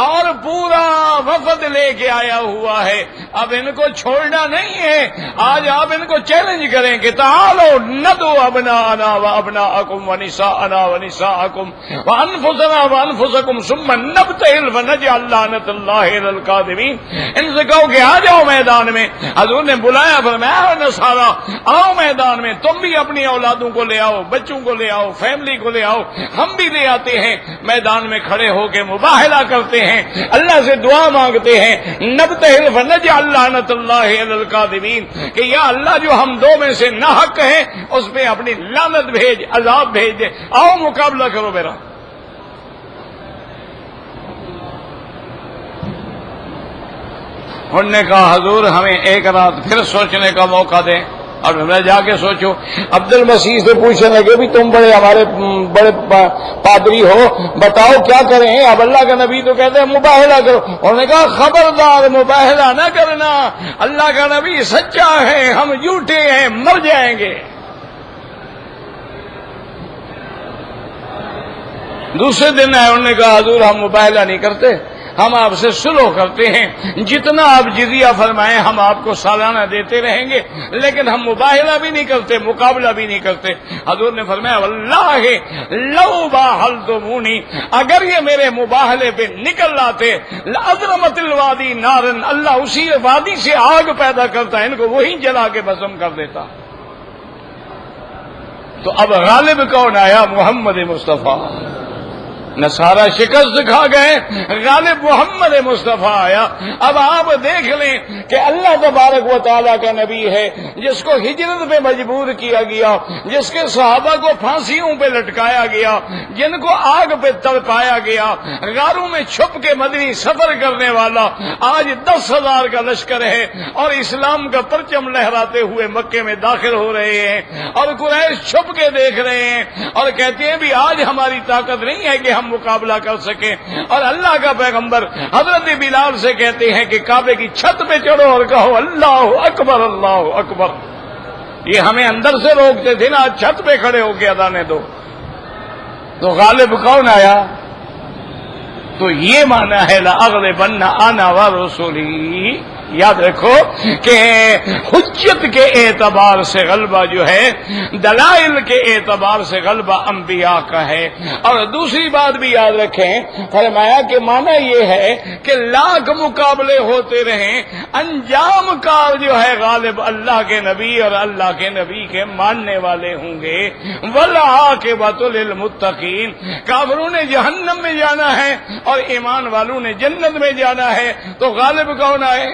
اور پورا وفد لے کے آیا ہوا ہے. اب ان کو چھوڑنا نہیں ہے. آج آپ ان کو چیلنج کریں کہ تعالو ندعو ابناءنا وابناءکم ونساءنا ونساءکم وانفسنا وانفسکم ثم نبتہل فنجعل لعنت اللہ علی الکاذبین. ان سے کہو کہ آ جاؤ میدان میں. حضور نے بلایا، فرمایا نصارا آؤ میدان میں، تم بھی اپنی اولادوں کو لے آؤ، بچوں کو لے آؤ، فیملی کو لے آؤ، ہم بھی لے آتے ہیں. میدان میں کھڑے ہو کے مباہلہ کرتے ہیں، اللہ سے دعا مانگتے ہیں. نبتہل فنجعل لعنت اللہ علی الکاذبین کہ یا اللہ جو ہم دو میں سے ناحق ہیں اس پہ اپنی لعنت بھیج، عذاب بھیج دے. آؤ مقابلہ کرو میرا. انہوں نے کہا حضور ہمیں ایک رات پھر سوچنے کا موقع دیں. اور میں جا کے سوچو. عبد المسیح سے پوچھنے لگے بھی تم بڑے ہمارے بڑے پادری ہو، بتاؤ کیا کریں؟ اب اللہ کا نبی تو کہتے ہیں مباہلہ کرو. انہوں نے کہا خبردار مباہلہ نہ کرنا، اللہ کا نبی سچا ہے، ہم جھوٹے ہیں، مر جائیں گے. دوسرے دن آئے، انہوں نے کہا حضور ہم مباہلہ نہیں کرتے، ہم آپ سے صلح کرتے ہیں، جتنا آپ جزیہ فرمائیں ہم آپ کو سالانہ دیتے رہیں گے، لیکن ہم مباہلہ بھی نہیں کرتے، مقابلہ بھی نہیں کرتے. حضور نے فرمایا واللہ لو باہلتمونی، اگر یہ میرے مباہلے پہ نکل لاتے لأضرمت الوادی نارن، اللہ اسی وادی سے آگ پیدا کرتا، ان کو وہی جلا کے بھسم کر دیتا. تو اب غالب کون آیا؟ محمد مصطفیٰ. نصارہ شکست کھا گئے، غالب محمد مصطفیٰ آیا. اب آپ دیکھ لیں کہ اللہ تبارک و تعالیٰ کا نبی ہے جس کو ہجرت پہ مجبور کیا گیا، جس کے صحابہ کو پھانسیوں پہ لٹکایا گیا، جن کو آگ پہ تڑپایا گیا، غاروں میں چھپ کے مدنی سفر کرنے والا آج 10,000 کا لشکر ہے اور اسلام کا پرچم لہراتے ہوئے مکے میں داخل ہو رہے ہیں اور قریش چھپ کے دیکھ رہے ہیں اور کہتے ہیں بھی آج ہماری طاقت نہیں ہے کہ ہم مقابلہ کر سکیں. اور اللہ کا پیغمبر حضرت بلال سے کہتے ہیں کہ کعبے کی چھت پہ چڑھو اور کہو اللہ اکبر اللہ اکبر. یہ ہمیں اندر سے روکتے تھے نا، چھت پہ کھڑے ہو کے اذانیں دو. تو غالب کون آیا؟ تو یہ معنی ہے لأغلبن انا ورسلی. یاد رکھو کہ حجت کے اعتبار سے غلبہ جو ہے، دلائل کے اعتبار سے غلبہ انبیاء کا ہے. اور دوسری بات بھی یاد رکھیں، فرمایا کہ معنی یہ ہے کہ لاکھ مقابلے ہوتے رہیں، انجام کار جو ہے غالب اللہ کے نبی اور اللہ کے نبی کے ماننے والے ہوں گے. والعاقبۃ للمتقین. کافروں نے جہنم میں جانا ہے اور ایمان والوں نے جنت میں جانا ہے. تو غالب کون آئے؟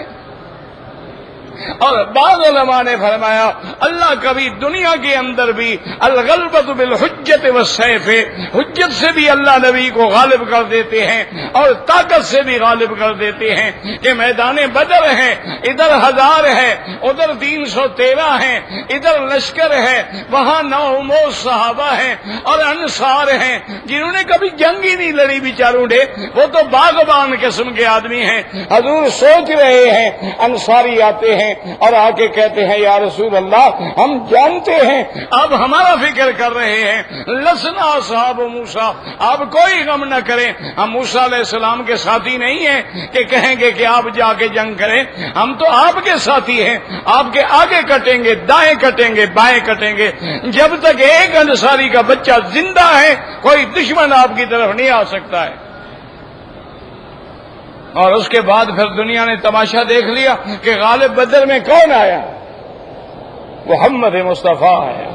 اور بعض علماء نے فرمایا اللہ کبھی دنیا کے اندر بھی الغلبۃ بالحجت والسیف، حجت سے بھی اللہ نبی کو غالب کر دیتے ہیں اور طاقت سے بھی غالب کر دیتے ہیں کہ میدان بدر ہے، ادھر 1000 ہے، ادھر 313 ہے، ادھر لشکر ہے، وہاں 9 صحابہ ہیں اور انصار ہیں جنہوں نے کبھی جنگ ہی نہیں لڑی بیچاروں نے، وہ تو باغبان قسم کے آدمی ہیں۔ حضور سوچ رہے ہیں، انصاری آتے ہیں اور آ کے کہتے ہیں یا رسول اللہ ہم جانتے ہیں آپ ہمارا فکر کر رہے ہیں، لسنا اصحاب موسیٰ، آپ کوئی غم نہ کریں، ہم موسیٰ علیہ السلام کے ساتھی نہیں ہیں کہ کہیں گے کہ آپ جا کے جنگ کریں، ہم تو آپ کے ساتھی ہیں، آپ کے آگے کٹیں گے، دائیں کٹیں گے، بائیں کٹیں گے، جب تک ایک انصاری کا بچہ زندہ ہے کوئی دشمن آپ کی طرف نہیں آ سکتا ہے۔ اور اس کے بعد پھر دنیا نے تماشا دیکھ لیا کہ غالب بدر میں کون آیا؟ محمد مصطفیٰ آیا۔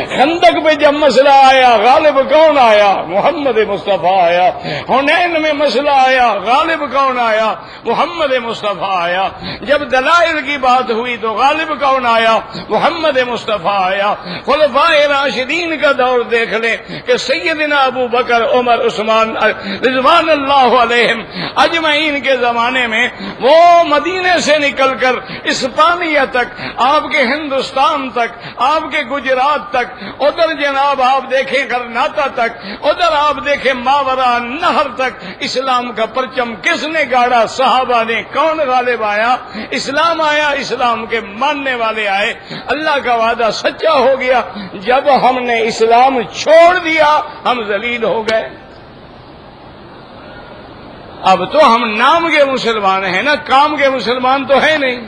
خندق پہ جب مسئلہ آیا غالب کون آیا؟ محمد مصطفیٰ آیا۔ حنین میں مسئلہ آیا غالب کون آیا؟ محمد مصطفیٰ آیا۔ جب دلائل کی بات ہوئی تو غالب کون آیا؟ محمد مصطفیٰ آیا۔ خلفائے راشدین کا دور دیکھ لیں کہ سیدنا ابو بکر، عمر، عثمان رضوان اللہ علیہم اجمعین کے زمانے میں وہ مدینے سے نکل کر اسپانیہ تک، آپ کے ہندوستان تک، آپ کے گجرات تک، ادھر جناب آپ دیکھیں کرناٹا تک، ادھر آپ دیکھیں ماورا نہر تک، اسلام کا پرچم کس نے گاڑا؟ صحابہ نے۔ کون غالب آیا؟ اسلام آیا، اسلام کے ماننے والے آئے۔ اللہ کا وعدہ سچا ہو گیا، جب ہم نے اسلام چھوڑ دیا ہم ذلیل ہو گئے۔ اب تو ہم نام کے مسلمان ہیں نا، کام کے مسلمان تو ہے نہیں۔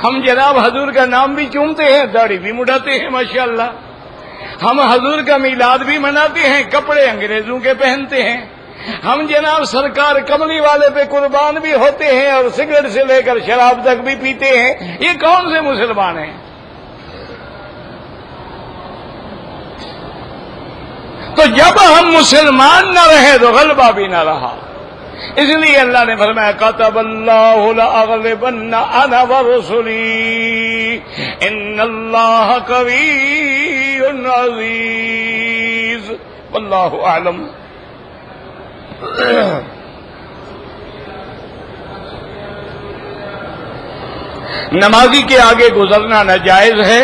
ہم جناب حضور کا نام بھی چومتے ہیں، داڑھی بھی مڈاتے ہیں ماشاءاللہ، ہم حضور کا میلاد بھی مناتے ہیں، کپڑے انگریزوں کے پہنتے ہیں، ہم جناب سرکار کملی والے پہ قربان بھی ہوتے ہیں اور سگریٹ سے لے کر شراب تک بھی پیتے ہیں۔ یہ کون سے مسلمان ہیں؟ تو جب ہم مسلمان نہ رہے تو غلبہ بھی نہ رہا۔ اس لیے اللہ نے فرمایا کتب اللہ لأغلبن انا ورسلی ان اللہ قوی عزیز واللہ اعلم۔ نمازی کے آگے گزرنا ناجائز ہے۔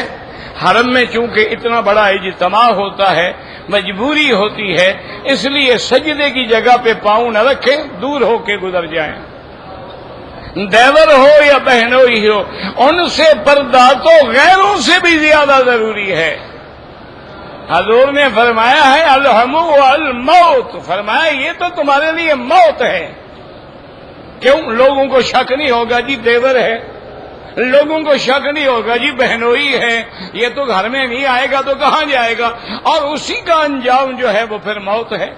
حرم میں چونکہ اتنا بڑا اجتماع ہوتا ہے، مجبوری ہوتی ہے، اس لیے سجدے کی جگہ پہ پاؤں نہ رکھیں، دور ہو کے گزر جائیں۔ دیور ہو یا بہنوئی ہو، ان سے پردہ تو غیروں سے بھی زیادہ ضروری ہے۔ حضور نے فرمایا ہے الحم والموت، فرمایا یہ تو تمہارے لیے موت ہے۔ کیوں؟ لوگوں کو شک نہیں ہوگا جی دیور ہے، لوگوں کو شک نہیں ہوگا جی بہنوئی ہے، یہ تو گھر میں نہیں آئے گا تو کہاں جائے گا، اور اسی کا انجام جو ہے وہ پھر موت ہے۔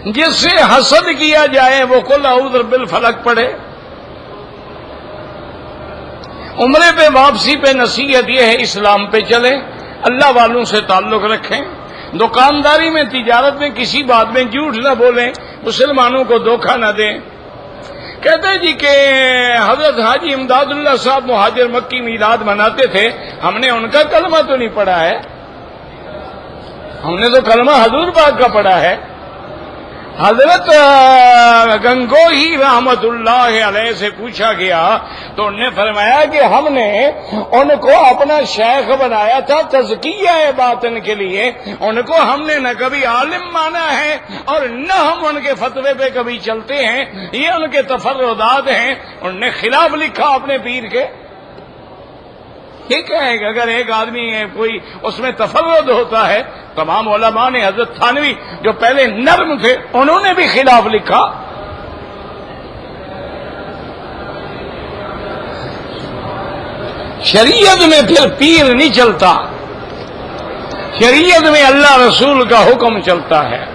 جس سے حسد کیا جائے وہ قل اعوذ بالفلق پڑھے۔ عمرے پہ واپسی پہ نصیحت یہ ہے اسلام پہ چلیں، اللہ والوں سے تعلق رکھیں، دکانداری میں، تجارت میں کسی بات میں جھوٹ نہ بولیں، مسلمانوں کو دھوکہ نہ دیں۔ کہتے ہیں جی کہ حضرت حاجی امداد اللہ صاحب مہاجر مکی میلاد مناتے تھے، ہم نے ان کا کلمہ تو نہیں پڑھا ہے، ہم نے تو کلمہ حضور پاک کا پڑھا ہے۔ حضرت گنگوہی رحمت اللہ علیہ سے پوچھا گیا تو انہوں نے فرمایا کہ ہم نے ان کو اپنا شیخ بنایا تھا تزکیہ باطن کے لیے، ان کو ہم نے نہ کبھی عالم مانا ہے اور نہ ہم ان کے فتوے پہ کبھی چلتے ہیں، یہ ان کے تفردات ہیں۔ انہوں نے خلاف لکھا اپنے پیر کے۔ ٹھیک ہے، اگر ایک آدمی ہے کوئی اس میں تفرد ہوتا ہے، تمام علماء نے، حضرت تھانوی جو پہلے نرم تھے انہوں نے بھی خلاف لکھا۔ شریعت میں پھر پیر نہیں چلتا، شریعت میں اللہ رسول کا حکم چلتا ہے۔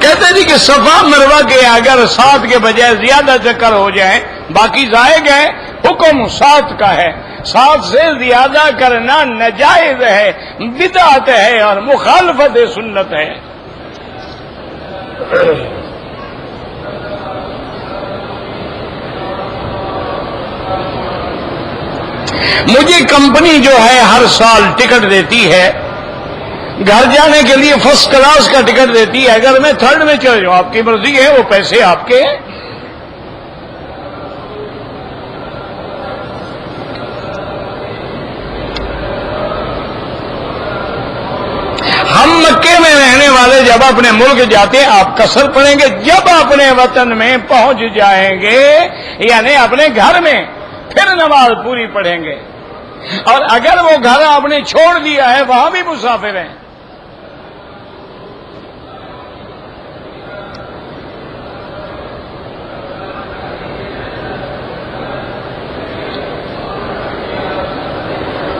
کہتے جی کہ صفا مروہ کے اگر 7 کے بجائے زیادہ چکر ہو جائیں باقی ضائع گئے، حکم 7 کا ہے، 7 سے زیادہ کرنا ناجائز ہے، بدعت ہے اور مخالفت سنت ہے۔ مجھے کمپنی جو ہے ہر سال ٹکٹ دیتی ہے، گھر جانے کے لیے فرسٹ کلاس کا ٹکٹ دیتی ہے، اگر میں تھرڈ میں چل جاؤں آپ کی مرضی ہے، وہ پیسے آپ کے ہیں۔ ہم مکے میں رہنے والے جب اپنے ملک جاتے ہیں آپ قصر پڑیں گے، جب اپنے وطن میں پہنچ جائیں گے یعنی اپنے گھر میں پھر نماز پوری پڑھیں گے، اور اگر وہ گھر آپ نے چھوڑ دیا ہے وہاں بھی مسافر ہیں۔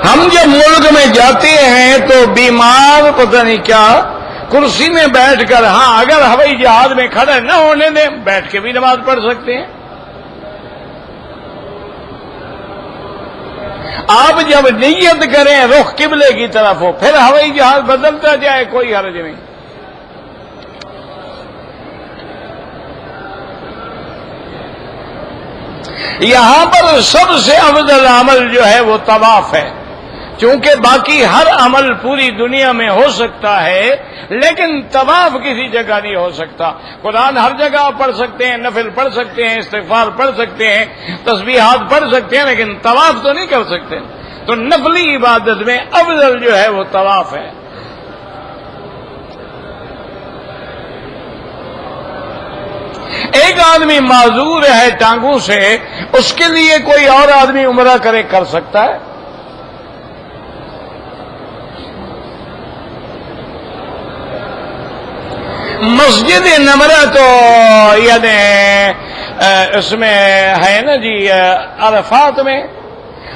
ہم جب ملک میں جاتے ہیں تو بیمار پتہ نہیں کیا کرسی میں بیٹھ کر، ہاں اگر ہوائی جہاز میں کھڑے نہ ہونے دیں بیٹھ کے بھی نماز پڑھ سکتے ہیں۔ آپ جب نیت کریں رخ قبلے کی طرف ہو، پھر ہوائی جہاز بدلتا جائے کوئی حرج نہیں۔ یہاں پر سب سے افضل عمل جو ہے وہ طواف ہے، چونکہ باقی ہر عمل پوری دنیا میں ہو سکتا ہے لیکن طواف کسی جگہ نہیں ہو سکتا۔ قرآن ہر جگہ آپ پڑھ سکتے ہیں، نفل پڑھ سکتے ہیں، استغفار پڑھ سکتے ہیں، تسبیحات پڑھ سکتے ہیں، لیکن طواف تو نہیں کر سکتے۔ تو نفلی عبادت میں افضل جو ہے وہ طواف ہے۔ ایک آدمی معذور ہے ٹانگوں سے، اس کے لیے کوئی اور آدمی عمرہ کرے کر سکتا ہے؟ مسجد نمرہ تو یعنی اس میں ہے نا جی عرفات میں،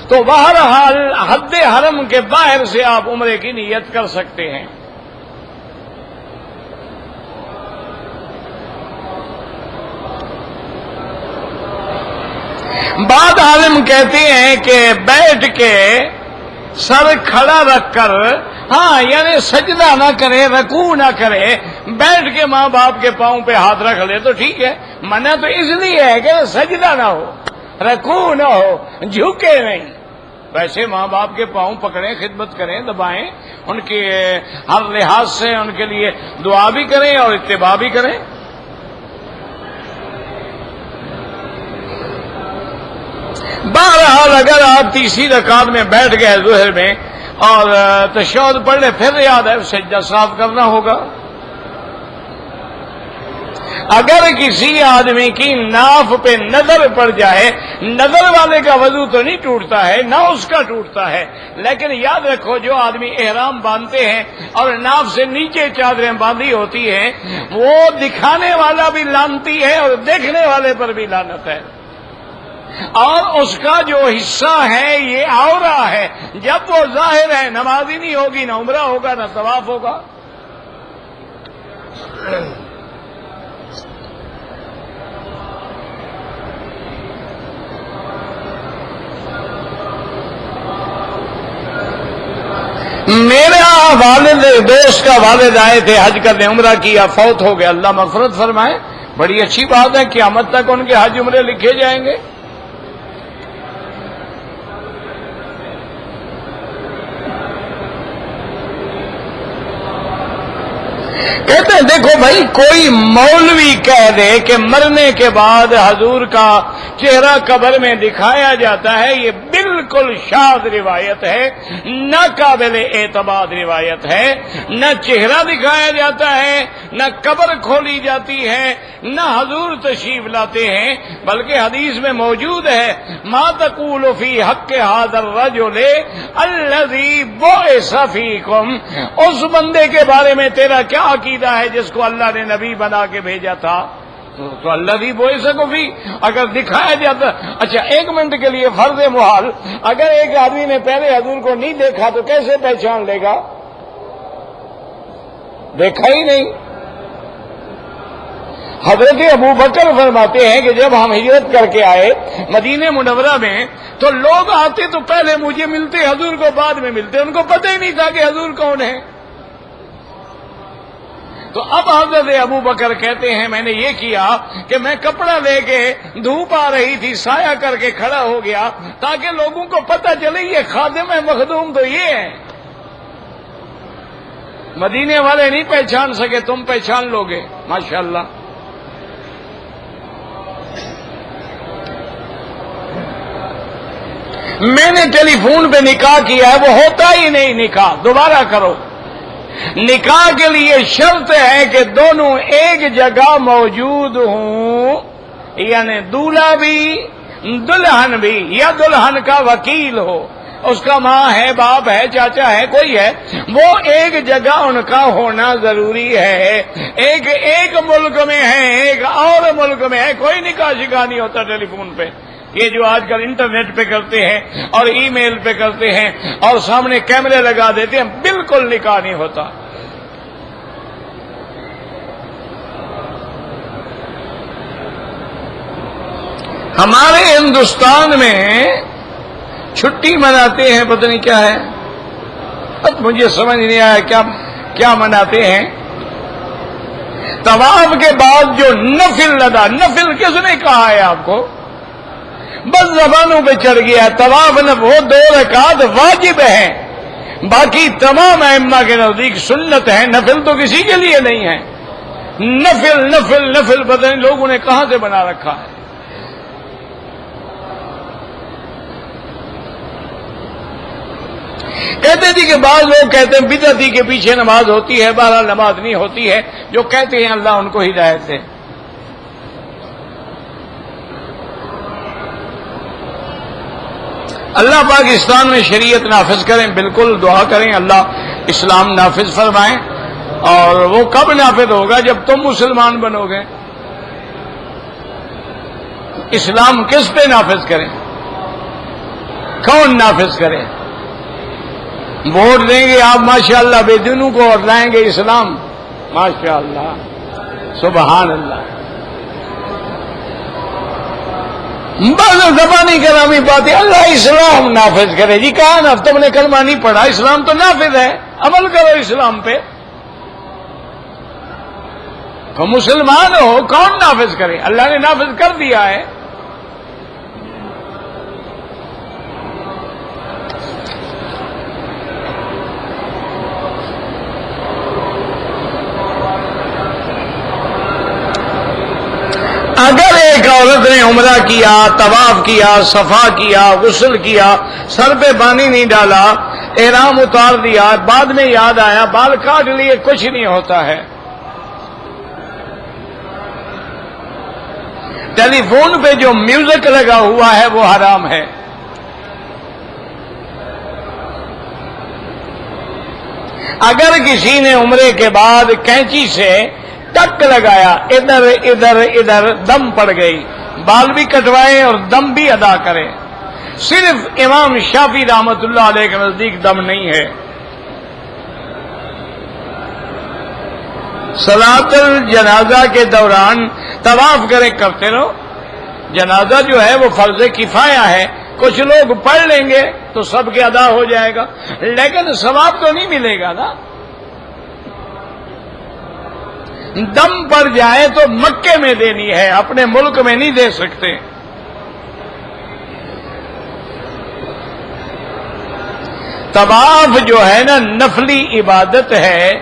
تو بہرحال حد حرم کے باہر سے آپ عمرے کی نیت کر سکتے ہیں۔ بعض عالم کہتے ہیں کہ بیٹھ کے سر کھڑا رکھ کر، ہاں یعنی سجدہ نہ کرے، رکوع نہ کرے، بیٹھ کے ماں باپ کے پاؤں پہ ہاتھ رکھ لے تو ٹھیک ہے۔ منع تو اس لیے ہے کہ سجدہ نہ ہو، رکوع نہ ہو، جھکے نہیں۔ ویسے ماں باپ کے پاؤں پکڑیں، خدمت کریں، دبائیں، ان کے ہر لحاظ سے ان کے لیے دعا بھی کریں اور اتباع بھی کریں۔ بہرحال اگر آپ تیسری رکعت میں بیٹھ گئے ظہر میں اور تشہد پڑھ لے، پھر یاد ہے سجدہ صاف کرنا ہوگا۔ اگر کسی آدمی کی ناف پہ نظر پڑ جائے، نظر والے کا وضو تو نہیں ٹوٹتا ہے، نہ اس کا ٹوٹتا ہے، لیکن یاد رکھو جو آدمی احرام باندھتے ہیں اور ناف سے نیچے چادریں باندھی ہوتی ہیں، وہ دکھانے والا بھی لعنتی ہے اور دیکھنے والے پر بھی لعنت ہے، اور اس کا جو حصہ ہے یہ عورہ ہے۔ جب وہ ظاہر ہے نماز ہی نہیں ہوگی، نہ عمرہ ہوگا، نہ طواف ہوگا۔ میرا والد دوست کا والد آئے تھے حج کرنے، عمرہ کیا، فوت ہو گیا، اللہ مغفرت فرمائے۔ بڑی اچھی بات ہے، قیامت تک ان کے حج عمرے لکھے جائیں گے۔ کہتے ہیں دیکھو بھائی، کوئی مولوی کہہ دے کہ مرنے کے بعد حضور کا چہرہ قبر میں دکھایا جاتا ہے، یہ بالکل شاذ روایت ہے، نہ قابل اعتماد روایت ہے۔ نہ چہرہ دکھایا جاتا ہے، نہ قبر کھولی جاتی ہے، نہ حضور تشریف لاتے ہیں، بلکہ حدیث میں موجود ہے ما تقول فی حق ھذا الرجل الذی بعث فیکم، اس بندے کے بارے میں تیرا کیا عقیدہ ہے جس کو اللہ نے نبی بنا کے بھیجا تھا؟ تو اللہ بھی بوئے سکو بھی اگر دکھایا جاتا۔ اچھا ایک منٹ کے لیے فرض محال، اگر ایک آدمی نے پہلے حضور کو نہیں دیکھا تو کیسے پہچان لے گا؟ دیکھا ہی نہیں۔ حضرت ابو بکر فرماتے ہیں کہ جب ہم ہجرت کر کے آئے مدینہ منورہ میں تو لوگ آتے تو پہلے مجھے ملتے، حضور کو بعد میں ملتے، ان کو پتہ ہی نہیں تھا کہ حضور کون ہے۔ تو اب حضرت ابو بکر کہتے ہیں میں نے یہ کیا کہ میں کپڑا لے کے دھوپ آ رہی تھی سایہ کر کے کھڑا ہو گیا تاکہ لوگوں کو پتہ چلے یہ خادم ہے مخدوم تو یہ ہے. مدینے والے نہیں پہچان سکے تم پہچان لو گے ماشاءاللہ. میں نے ٹیلی فون پہ نکاح کیا ہے وہ ہوتا ہی نہیں نکاح دوبارہ کرو. نکاح کے لیے شرط ہے کہ دونوں ایک جگہ موجود ہوں یعنی دولہا بھی دلہن بھی یا دلہن کا وکیل ہو اس کا ماں ہے باپ ہے چاچا ہے کوئی ہے وہ ایک جگہ ان کا ہونا ضروری ہے. ایک ملک میں ہے ایک اور ملک میں ہے کوئی نکاح شکاح نہیں ہوتا ٹیلی فون پہ. یہ جو آج کل انٹرنیٹ پہ کرتے ہیں اور ای میل پہ کرتے ہیں اور سامنے کیمرے لگا دیتے ہیں بالکل نکاح نہیں ہوتا. ہمارے ہندوستان میں چھٹی مناتے ہیں پتہ نہیں کیا ہے اب مجھے سمجھ نہیں آیا کیا مناتے ہیں. طواف کے بعد جو نفل ادا نفل کس نے کہا ہے آپ کو بس زبانوں پہ چڑھ گیا. طواف وہ 2 رکعت واجب ہیں باقی تمام ائمہ کے نزدیک سنت ہے نفل تو کسی کے لیے نہیں ہے. نفل نفل نفل پتہ نہیں لوگوں نے کہاں سے بنا رکھا ہے. کہتے تھے کہ بعض لوگ کہتے ہیں بدعتی کے پیچھے نماز ہوتی ہے بہرحال نماز نہیں ہوتی ہے. جو کہتے ہیں اللہ ان کو ہدایت دے. اللہ پاکستان میں شریعت نافذ کریں بالکل دعا کریں اللہ اسلام نافذ فرمائیں. اور وہ کب نافذ ہوگا جب تم مسلمان بنو گے. اسلام کس پہ نافذ کریں کون نافذ کرے. ووٹ دیں گے آپ ماشاءاللہ بے دینوں کو اور لائیں گے اسلام ماشاءاللہ سبحان اللہ. بس زبانی کلامی بات ہے اللہ اسلام نافذ کرے. جی کہا نا تم نے کلمہ نہیں پڑھا اسلام تو نافذ ہے عمل کرو اسلام پہ. تو مسلمان ہو کون نافذ کرے اللہ نے نافذ کر دیا ہے. اگر ایک عورت نے عمرہ کیا طواف کیا صفا کیا غسل کیا سر پہ پانی نہیں ڈالا احرام اتار دیا بعد میں یاد آیا بال کاٹ لیے کچھ نہیں ہوتا ہے. ٹیلی فون پہ جو میوزک لگا ہوا ہے وہ حرام ہے. اگر کسی نے عمرے کے بعد کینچی سے ٹک لگایا ادھر ادھر ادھر دم پڑ گئی بال بھی کٹوائے اور دم بھی ادا کرے. صرف امام شافعی رحمت اللہ علیہ کے نزدیک دم نہیں ہے. صلاۃ الجنازہ کے دوران طواف کرتے رہو. جنازہ جو ہے وہ فرض کفایہ ہے کچھ لوگ پڑھ لیں گے تو سب کے ادا ہو جائے گا لیکن ثواب تو نہیں ملے گا نا. دم پڑ جائے تو مکے میں دینی ہے اپنے ملک میں نہیں دے سکتے. طواف جو ہے نا نفلی عبادت ہے.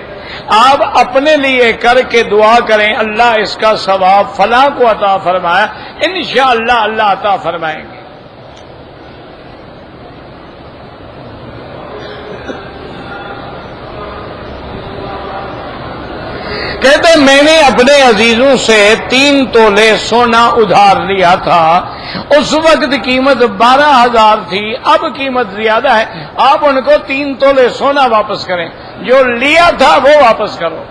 آپ اپنے لیے کر کے دعا کریں اللہ اس کا ثواب فلاں کو عطا فرمایا انشاءاللہ اللہ عطا فرمائیں گے. کہتے میں نے اپنے عزیزوں سے 3 تولے سونا ادھار لیا تھا. اس وقت قیمت 12,000 تھی اب قیمت زیادہ ہے. آپ ان کو 3 تولے سونا واپس کریں جو لیا تھا وہ واپس کرو.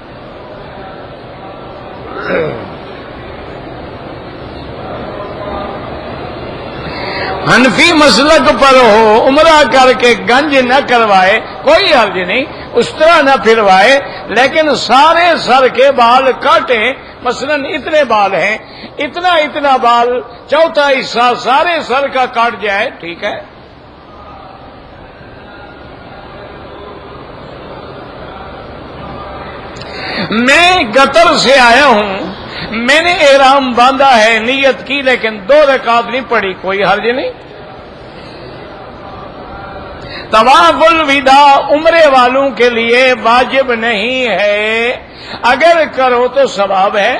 حنفی مسلک پر ہو عمرہ کر کے گنج نہ کروائے کوئی حرج نہیں اس طرح نہ پھروائے لیکن سارے سر کے بال کاٹے. مثلا اتنے بال ہیں اتنا بال چوتھا حصہ سارے سر کا کاٹ جائے ٹھیک ہے. میں قطر سے آیا ہوں، میں نے احرام باندھا ہے، نیت کی، لیکن 2 رکعت نہیں پڑھی، کوئی حرج نہیں۔ طواف الوداع عمرے والوں کے لیے واجب نہیں ہے، اگر کرو تو ثواب ہے۔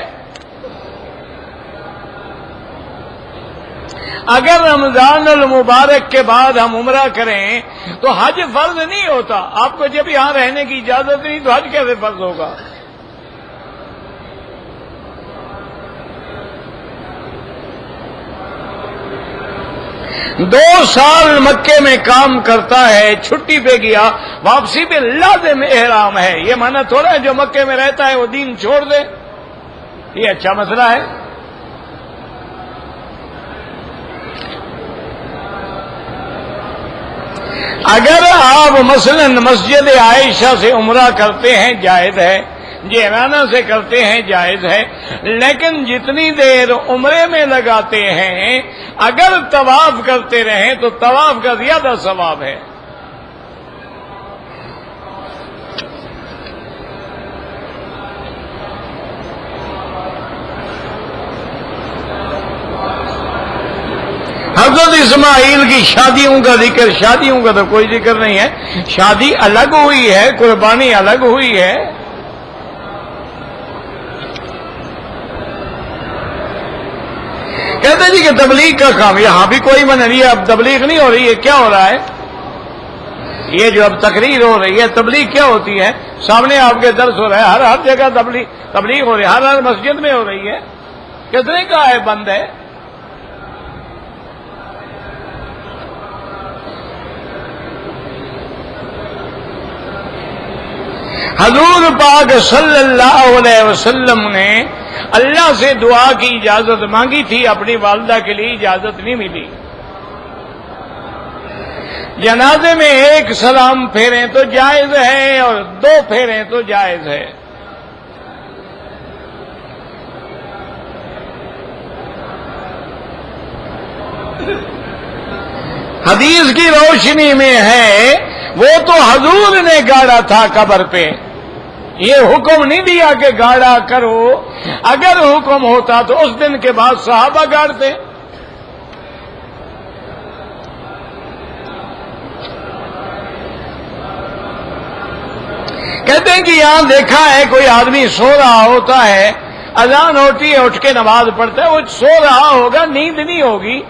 اگر رمضان المبارک کے بعد ہم عمرہ کریں تو حج فرض نہیں ہوتا۔ آپ کو جب یہاں رہنے کی اجازت نہیں تو حج کیسے فرض ہوگا؟ دو سال مکے میں کام کرتا ہے، چھٹی پہ گیا، واپسی پہ لازم احرام ہے، یہ معنی تھوڑا ہے جو مکے میں رہتا ہے وہ دین چھوڑ دے، یہ اچھا مسئلہ ہے۔ اگر آپ مثلا مسجد عائشہ سے عمرہ کرتے ہیں جائز ہے، جیرانہ سے کرتے ہیں جائز ہے، لیکن جتنی دیر عمرے میں لگاتے ہیں اگر طواف کرتے رہیں تو طواف کا زیادہ ثواب ہے۔ حضرت اسماعیل کی شادیوں کا ذکر، شادیوں کا تو کوئی ذکر نہیں ہے، شادی الگ ہوئی ہے، قربانی الگ ہوئی ہے۔ کہتے جی کہ تبلیغ کا کام، یہاں بھی کوئی منع نہیں ہے، اب تبلیغ نہیں ہو رہی ہے، کیا ہو رہا ہے؟ یہ جو اب تقریر ہو رہی ہے، تبلیغ کیا ہوتی ہے؟ سامنے آپ کے درس ہو رہا ہے، ہر جگہ تبلیغ ہو رہی ہے، ہر مسجد میں ہو رہی ہے، کتنے کا ہے بند ہے؟ حضور پاک صلی اللہ علیہ وسلم نے اللہ سے دعا کی اجازت مانگی تھی، اپنی والدہ کے لیے اجازت نہیں ملی۔ جنازے میں 1 سلام پھیریں تو جائز ہے اور 2 پھیریں تو جائز ہے۔ حدیث کی روشنی میں ہے، وہ تو حضور نے گاڑا تھا قبر پہ، یہ حکم نہیں دیا کہ گاڑا کرو، اگر حکم ہوتا تو اس دن کے بعد صحابہ گاڑتے۔ کہتے ہیں کہ یہاں دیکھا ہے کوئی آدمی سو رہا ہوتا ہے، اذان ہوتی ہے اٹھ کے نماز پڑھتا ہے، وہ سو رہا ہوگا، نیند نہیں ہوگی،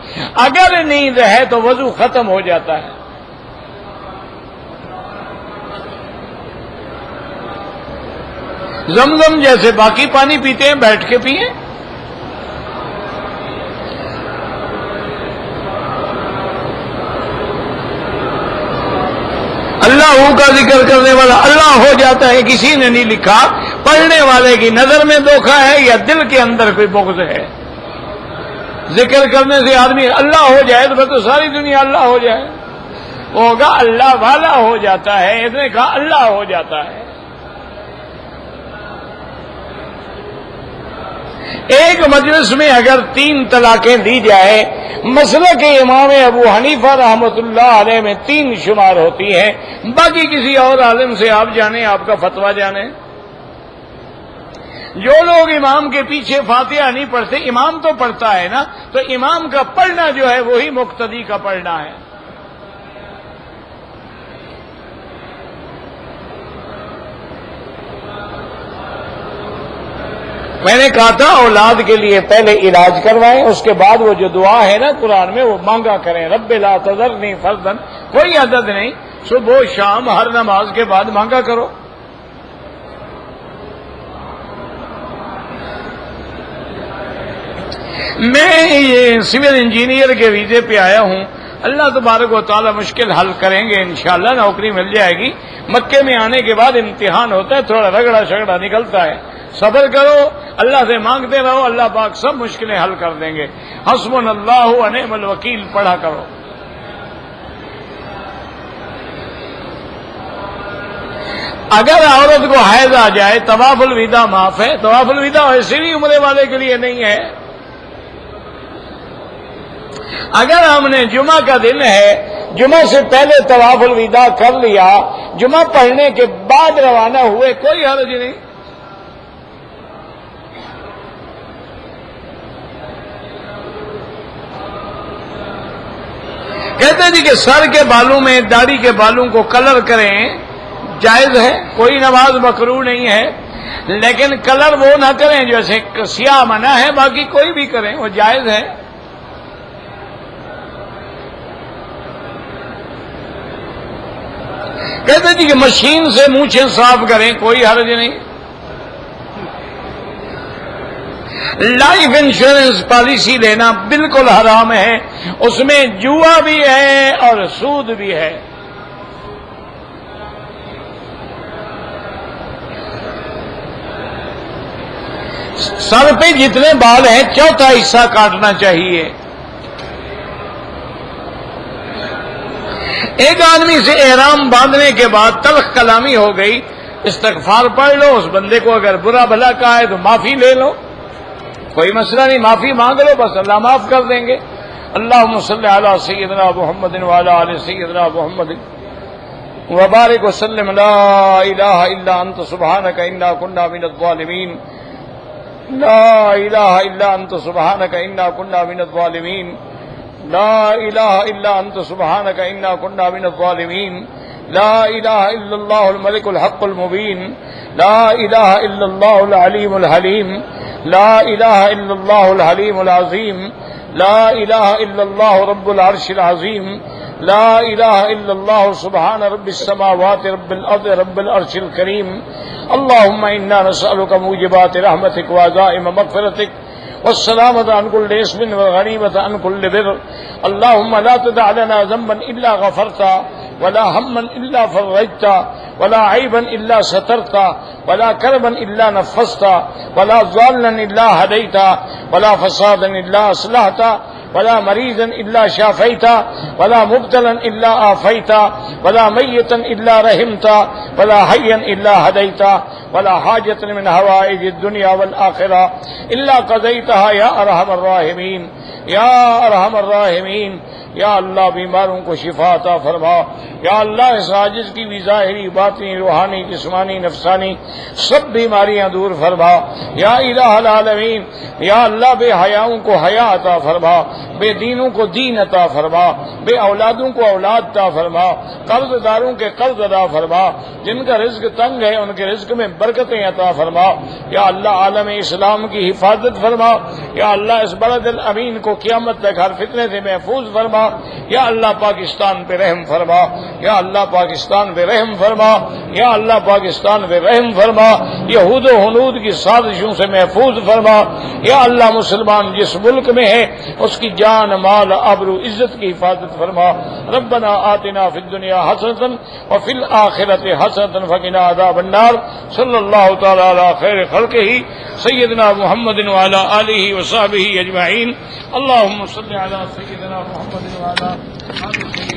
اگر نیند ہے تو وضو ختم ہو جاتا ہے۔ زمزم جیسے باقی پانی پیتے ہیں، بیٹھ کے پیئیں۔ اللہ کا ذکر کرنے والا اللہ ہو جاتا ہے، کسی نے نہیں لکھا پڑھنے والے کی نظر میں دھوکہ ہے یا دل کے اندر کوئی بغض ہے۔ ذکر کرنے سے آدمی اللہ ہو جائے تو پھر تو ساری دنیا اللہ ہو جائے، وہ ہوگا اللہ والا ہو جاتا ہے، اس نے کہا اللہ ہو جاتا ہے۔ ایک مجلس میں اگر 3 طلاقیں دی جائے، مسلک امام ابو حنیفہ رحمۃ اللہ علیہ میں 3 شمار ہوتی ہیں، باقی کسی اور عالم سے آپ جانیں، آپ کا فتویٰ جانیں۔ جو لوگ امام کے پیچھے فاتحہ نہیں پڑھتے، امام تو پڑھتا ہے نا، تو امام کا پڑھنا جو ہے وہی مقتدی کا پڑھنا ہے۔ میں نے کہا تھا اولاد کے لیے پہلے علاج کروائیں، اس کے بعد وہ جو دعا ہے نا قرآن میں وہ مانگا کریں، رب لا تذرنی فردا، کوئی عدد نہیں، صبح و شام ہر نماز کے بعد مانگا کرو۔ میں یہ سول انجینئر کے ویزے پہ آیا ہوں، اللہ تبارک و تعالی مشکل حل کریں گے، انشاءاللہ نوکری مل جائے گی۔ مکے میں آنے کے بعد امتحان ہوتا ہے، تھوڑا رگڑا شگڑا نکلتا ہے، صبر کرو، اللہ سے مانگتے رہو، اللہ پاک سب مشکلیں حل کر دیں گے۔ حسبنا اللہ و نعم الوکیل پڑھا کرو۔ اگر عورت کو حیض آ جائے، طواف الوداع معاف ہے، طواف الوداع ویسے بھی عمرے والے کے لیے نہیں ہے۔ اگر ہم نے جمعہ کا دن ہے، جمعہ سے پہلے طواف الوداع کر لیا، جمعہ پڑھنے کے بعد روانہ ہوئے، کوئی حرج نہیں۔ کہتے ہیں جی کہ سر کے بالوں میں داڑھی کے بالوں کو کلر کریں جائز ہے، کوئی نماز مکروہ نہیں ہے، لیکن کلر وہ نہ کریں جیسے سیاہ منع ہے، باقی کوئی بھی کریں وہ جائز ہے۔ کہتے جی کہ مشین سے مونچھیں صاف کریں، کوئی حرج نہیں۔ لائف انشورنس پالیسی لینا بالکل حرام ہے، اس میں جوا بھی ہے اور سود بھی ہے۔ سر پہ جتنے بال ہیں چوتھا حصہ کاٹنا چاہیے۔ ایک آدمی سے احرام باندھنے کے بعد تلخ کلامی ہو گئی، استغفار پڑھ لو، اس بندے کو اگر برا بھلا کہا ہے تو معافی لے لو، کوئی مسئلہ نہیں، معافی مانگ لو، بس اللہ معاف کر دیں گے۔ اللہم صلی علی سیدنا محمد وعلی آل سیدنا محمد وبارک وسلم۔ لا الہ الا انت سبحانک انا کنا من الظالمین، لا الہ الا انت سبحانک انا کنا من الظالمین، لا الہ الا انت سبحانک انا کنا من الظالمین، لا الہ الا اللہ الملک الحق المبین، لا الہ الا اللہ العلیم الحلیم، لا الہ الا اللہ الحلیم العظیم، لا الہ الا اللہ رب العرش العظیم، لا الہ الا اللہ سبحان رب السماوات رب الارض رب العرش الکریم۔ اللہم انا نسألک موجبات رحمتک وعزائم مغفرتک والسلامة عن كل اسم والغنيمة عن كل بر۔ اللهم لا تدع لنا ذنبا إلا غفرتا، ولا هما إلا فرجتا، ولا عيبا إلا سترتا، ولا كربا إلا نفستا، ولا ضالا إلا هديتا، ولا فسادا إلا أصلحتا، ولا مريضا إلا شافيتا، ولا مبتلا إلا عافيتا، ولا ميتا إلا رحمتا، ولا حيا إلا هديتا، ولا حاجة من حوائج الدنيا والآخرة إلا قضيتها يا أرحم الراحمين، یا ارحم الراحمین۔ یا اللہ بیماروں کو شفا عطا فرما، یا اللہ اس عاجز کی بھی ظاہری باطنی روحانی جسمانی نفسانی سب بیماریاں دور فرما، یا الہ العالمین۔ یا اللہ بے حیاؤں کو حیا عطا فرما، بے دینوں کو دین عطا فرما، بے اولادوں کو اولاد عطا فرما، قرض داروں کے قرض ادا فرما، جن کا رزق تنگ ہے ان کے رزق میں برکتیں عطا فرما، یا اللہ عالم اسلام کی حفاظت فرما، یا اللہ اس بلد الامین کو قیامت تک ہر فتنے سے محفوظ فرما، یا اللہ پاکستان پہ رحم فرما، یا اللہ پاکستان پہ رحم فرما، یا اللہ پاکستان پہ رحم فرما، یہود و ہنود کی سازشوں سے محفوظ فرما، یا اللہ مسلمان جس ملک میں ہے اس کی جان مال آبرو عزت کی حفاظت فرما۔ ربنا آتنا فی الدنیا حسنۃ وفی الآخرۃ حسنۃ وقنا عذاب النار۔ صلی اللہ تعالی علی خیر خلقہ سیدنا محمد وعلی آلہ وصحبہ اجمعین۔ اللہم صل علی سیدنا محمد وعلی آل سیدنا